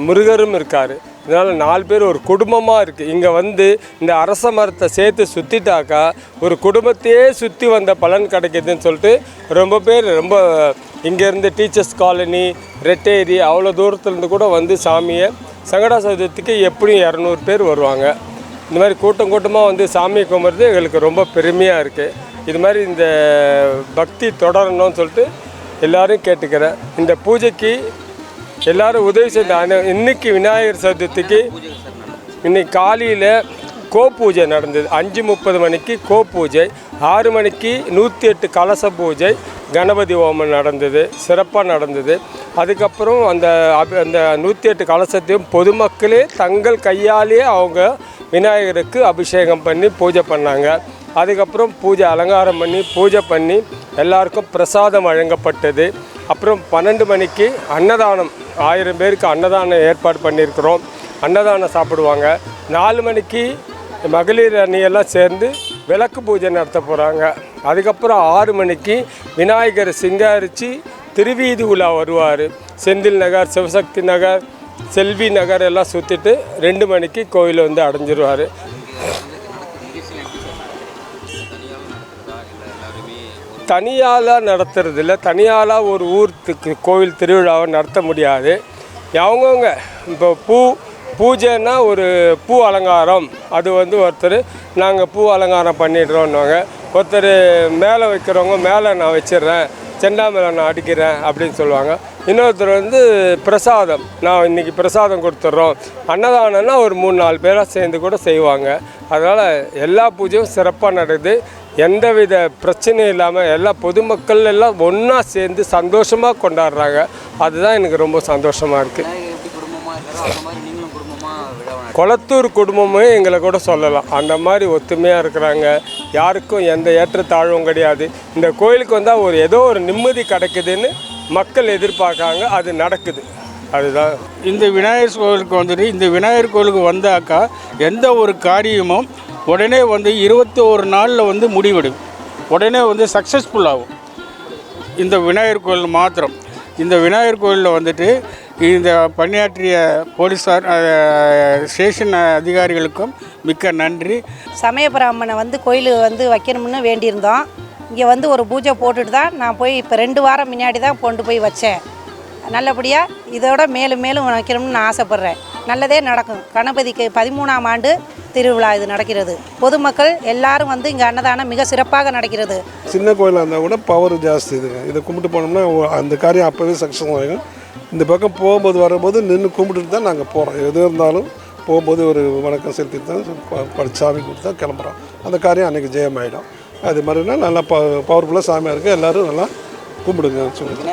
முருகரும் இருக்கார். இதனால் 4 பேர் ஒரு குடும்பமாக இருக்குது. இங்கே வந்து இந்த அரச மரத்தை சேர்த்து சுற்றிட்டாக்கா ஒரு குடும்பத்தையே சுற்றி வந்த பலன் கிடைக்கிதுன்னு சொல்லிட்டு ரொம்ப பேர் ரொம்ப இங்கேருந்து டீச்சர்ஸ் காலனி ரெட்டேரி அவ்வளோ தூரத்துலேருந்து கூட வந்து சாமியை சங்கடா சதுர்த்திக்கு எப்படியும் 200 பேர் வருவாங்க. இந்த மாதிரி கூட்டமாக வந்து சாமியை கும்பிட்றது எங்களுக்கு ரொம்ப பெருமையாக இருக்குது. இது மாதிரி இந்த பக்தி தொடரணும்னு சொல்லிட்டு எல்லோரும் கேட்டுக்கிறேன். இந்த பூஜைக்கு எல்லோரும் உதவி செய்த இன்றைக்கி விநாயகர் சதுர்த்திக்கு இன்றைக்கி காலையில் பூஜை நடந்தது. 5:30 மணிக்கு பூஜை, 6 மணிக்கு 108 கலச பூஜை, கணபதி ஹோமம் நடந்தது, சிறப்பாக நடந்தது. அதுக்கப்புறம் அந்த 108 கலசத்தையும் பொதுமக்களே தங்கள் கையாலேயே அவங்க விநாயகருக்கு அபிஷேகம் பண்ணி பூஜை பண்ணாங்க. அதுக்கப்புறம் பூஜை அலங்காரம் பண்ணி பூஜை பண்ணி எல்லாருக்கும் பிரசாதம் வழங்கப்பட்டது. அப்புறம் 12 மணிக்கு அன்னதானம், 1000 பேருக்கு அன்னதானம் ஏற்பாடு பண்ணியிருக்கிறோம். அன்னதானம் சாப்பிடுவாங்க. 4 மணிக்கு மகளிர் அணியெல்லாம் சேர்ந்து விளக்கு பூஜை நடத்த போகிறாங்க. அதுக்கப்புறம் 6 மணிக்கு விநாயகர் சிங்காரித்து திருவீதி உலா வருவார். செந்தில் நகர், சிவசக்தி நகர், செல்வி நகர் எல்லாம் சுற்றிட்டு 2 மணிக்கு கோயிலை வந்து அடைஞ்சிருவார். தனியாளாக நடத்துறதில்ல, தனியாளாக ஒரு ஊருக்கு கோவில் திருவிழாவை நடத்த முடியாது. அவங்கவுங்க இப்போ பூஜைன்னா ஒரு பூ அலங்காரம், அது வந்து ஒருத்தர் நாங்கள் பூ அலங்காரம் பண்ணிடுறோன்னுவாங்க. ஒருத்தர் மேலே வைக்கிறவங்க மேலே நான் வச்சிடுறேன், செண்டா மேலே நான் அடிக்கிறேன் அப்படின்னு சொல்லுவாங்க. இன்னொருத்தர் வந்து பிரசாதம், நான் இன்றைக்கி பிரசாதம் கொடுத்துட்றோம். அன்னதானம்னா ஒரு 3-4 பேராக சேர்ந்து கூட செய்வாங்க. அதனால் எல்லா பூஜையும் சிறப்பாக நடக்குது. எந்தவித பிரச்சனையும் இல்லாமல் எல்லா பொதுமக்கள் எல்லாம் ஒன்றா சேர்ந்து சந்தோஷமாக கொண்டாடுறாங்க. அதுதான் எனக்கு ரொம்ப சந்தோஷமாக இருக்குது. கொளத்தூர் குடும்பமே எங்களை கூட சொல்லலாம். அந்த மாதிரி ஒத்துமையாக இருக்கிறாங்க. யாருக்கும் எந்த ஏற்றத்தாழ்வும் கிடையாது. இந்த கோயிலுக்கு வந்தால் ஏதோ ஒரு நிம்மதி கிடைக்குதுன்னு மக்கள் எதிர்பார்க்காங்க. அது நடக்குது. அதுதான் இந்த விநாயகர் கோவிலுக்கு வந்துட்டு, இந்த விநாயகர் கோவிலுக்கு வந்தாக்கா எந்த ஒரு காரியமும் உடனே வந்து 21 நாளில் வந்து முடிவெடும், உடனே வந்து சக்ஸஸ்ஃபுல் ஆகும். இந்த விநாயகர் கோவில் மாத்திரம். இந்த விநாயகர் கோவிலில் வந்துட்டு இந்த பணியாற்றிய போலீஸார் ஸ்டேஷன் அதிகாரிகளுக்கும் மிக்க நன்றி. சமயபிராமனை வந்து கோயிலுக்கு வந்து வைக்கணும்னு வேண்டியிருந்தோம். இங்கே வந்து ஒரு பூஜை போட்டுட்டு தான் நான் போய் இப்போ 2 வாரம் முன்னாடி தான் கொண்டு போய் வச்சேன். நல்லபடியாக இதோட மேலும் மேலும் வைக்கணும்னு நான் ஆசைப்பட்றேன். நல்லதே நடக்கும். கணபதிக்கு 13ஆம் ஆண்டு திருவிழா இது நடக்கிறது. பொதுமக்கள் எல்லாரும் வந்து இங்கே அன்னதானம் மிக சிறப்பாக நடக்கிறது. சின்ன கோயிலாக இருந்தால் கூட பவர் ஜாஸ்தி இதுங்க. இதை கும்பிட்டு போனோம்னா அந்த காரியம் அப்போவே சக்ஸஸ் ஆகும். இந்த பக்கம் போகும்போது வரும்போது நின்று கும்பிட்டுட்டு தான் நாங்கள் போகிறோம். எது இருந்தாலும் போகும்போது ஒரு வணக்கம் செலுத்திட்டு தான் சாமி கொடுத்து தான் கிளம்புறோம். அந்த காரியம் அன்றைக்கி ஜெயமாயிடும். அது மாதிரினா நல்லா பவர்ஃபுல்லாக சாமியாக இருக்குது. எல்லோரும் நல்லா கும்பிடுங்க சொல்லுங்கள்.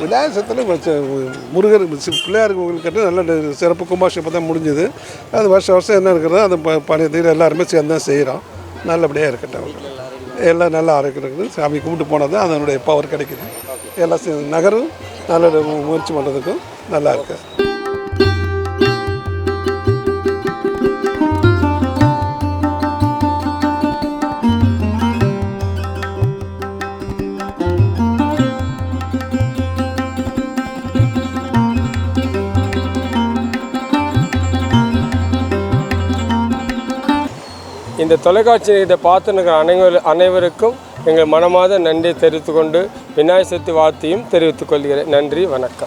விநாயகர் சதுர்த்தியில் முருகர் பிள்ளையார் கோவில் கட்டி நல்ல சிறப்பு கும்பாபிஷேகம் தான் முடிஞ்சுது. அது வருஷம் என்ன இருக்கிறதோ அந்த பணியத்தில் எல்லாருமே சேர்ந்து தான் செய்கிறோம். நல்லபடியாக இருக்கட்டும். எல்லாம் நல்லா ஆரோக்கியம் சாமி கும்பிட்டு போனால் தான் அதனுடைய பவர் கிடைக்குது. எல்லாம் நகரும் நல்ல முயற்சி பண்ணுறதுக்கும் நல்லா இருக்குது. இந்த தொலைக்காட்சி இதை பார்த்துன்னு அனைவருக்கும் எங்கள் மனமாத நன்றி தெரிவித்துக்கொண்டு விநாயகர் சதுர்த்தி வாழ்த்தையும் தெரிவித்துக் கொள்கிறேன். நன்றி, வணக்கம்.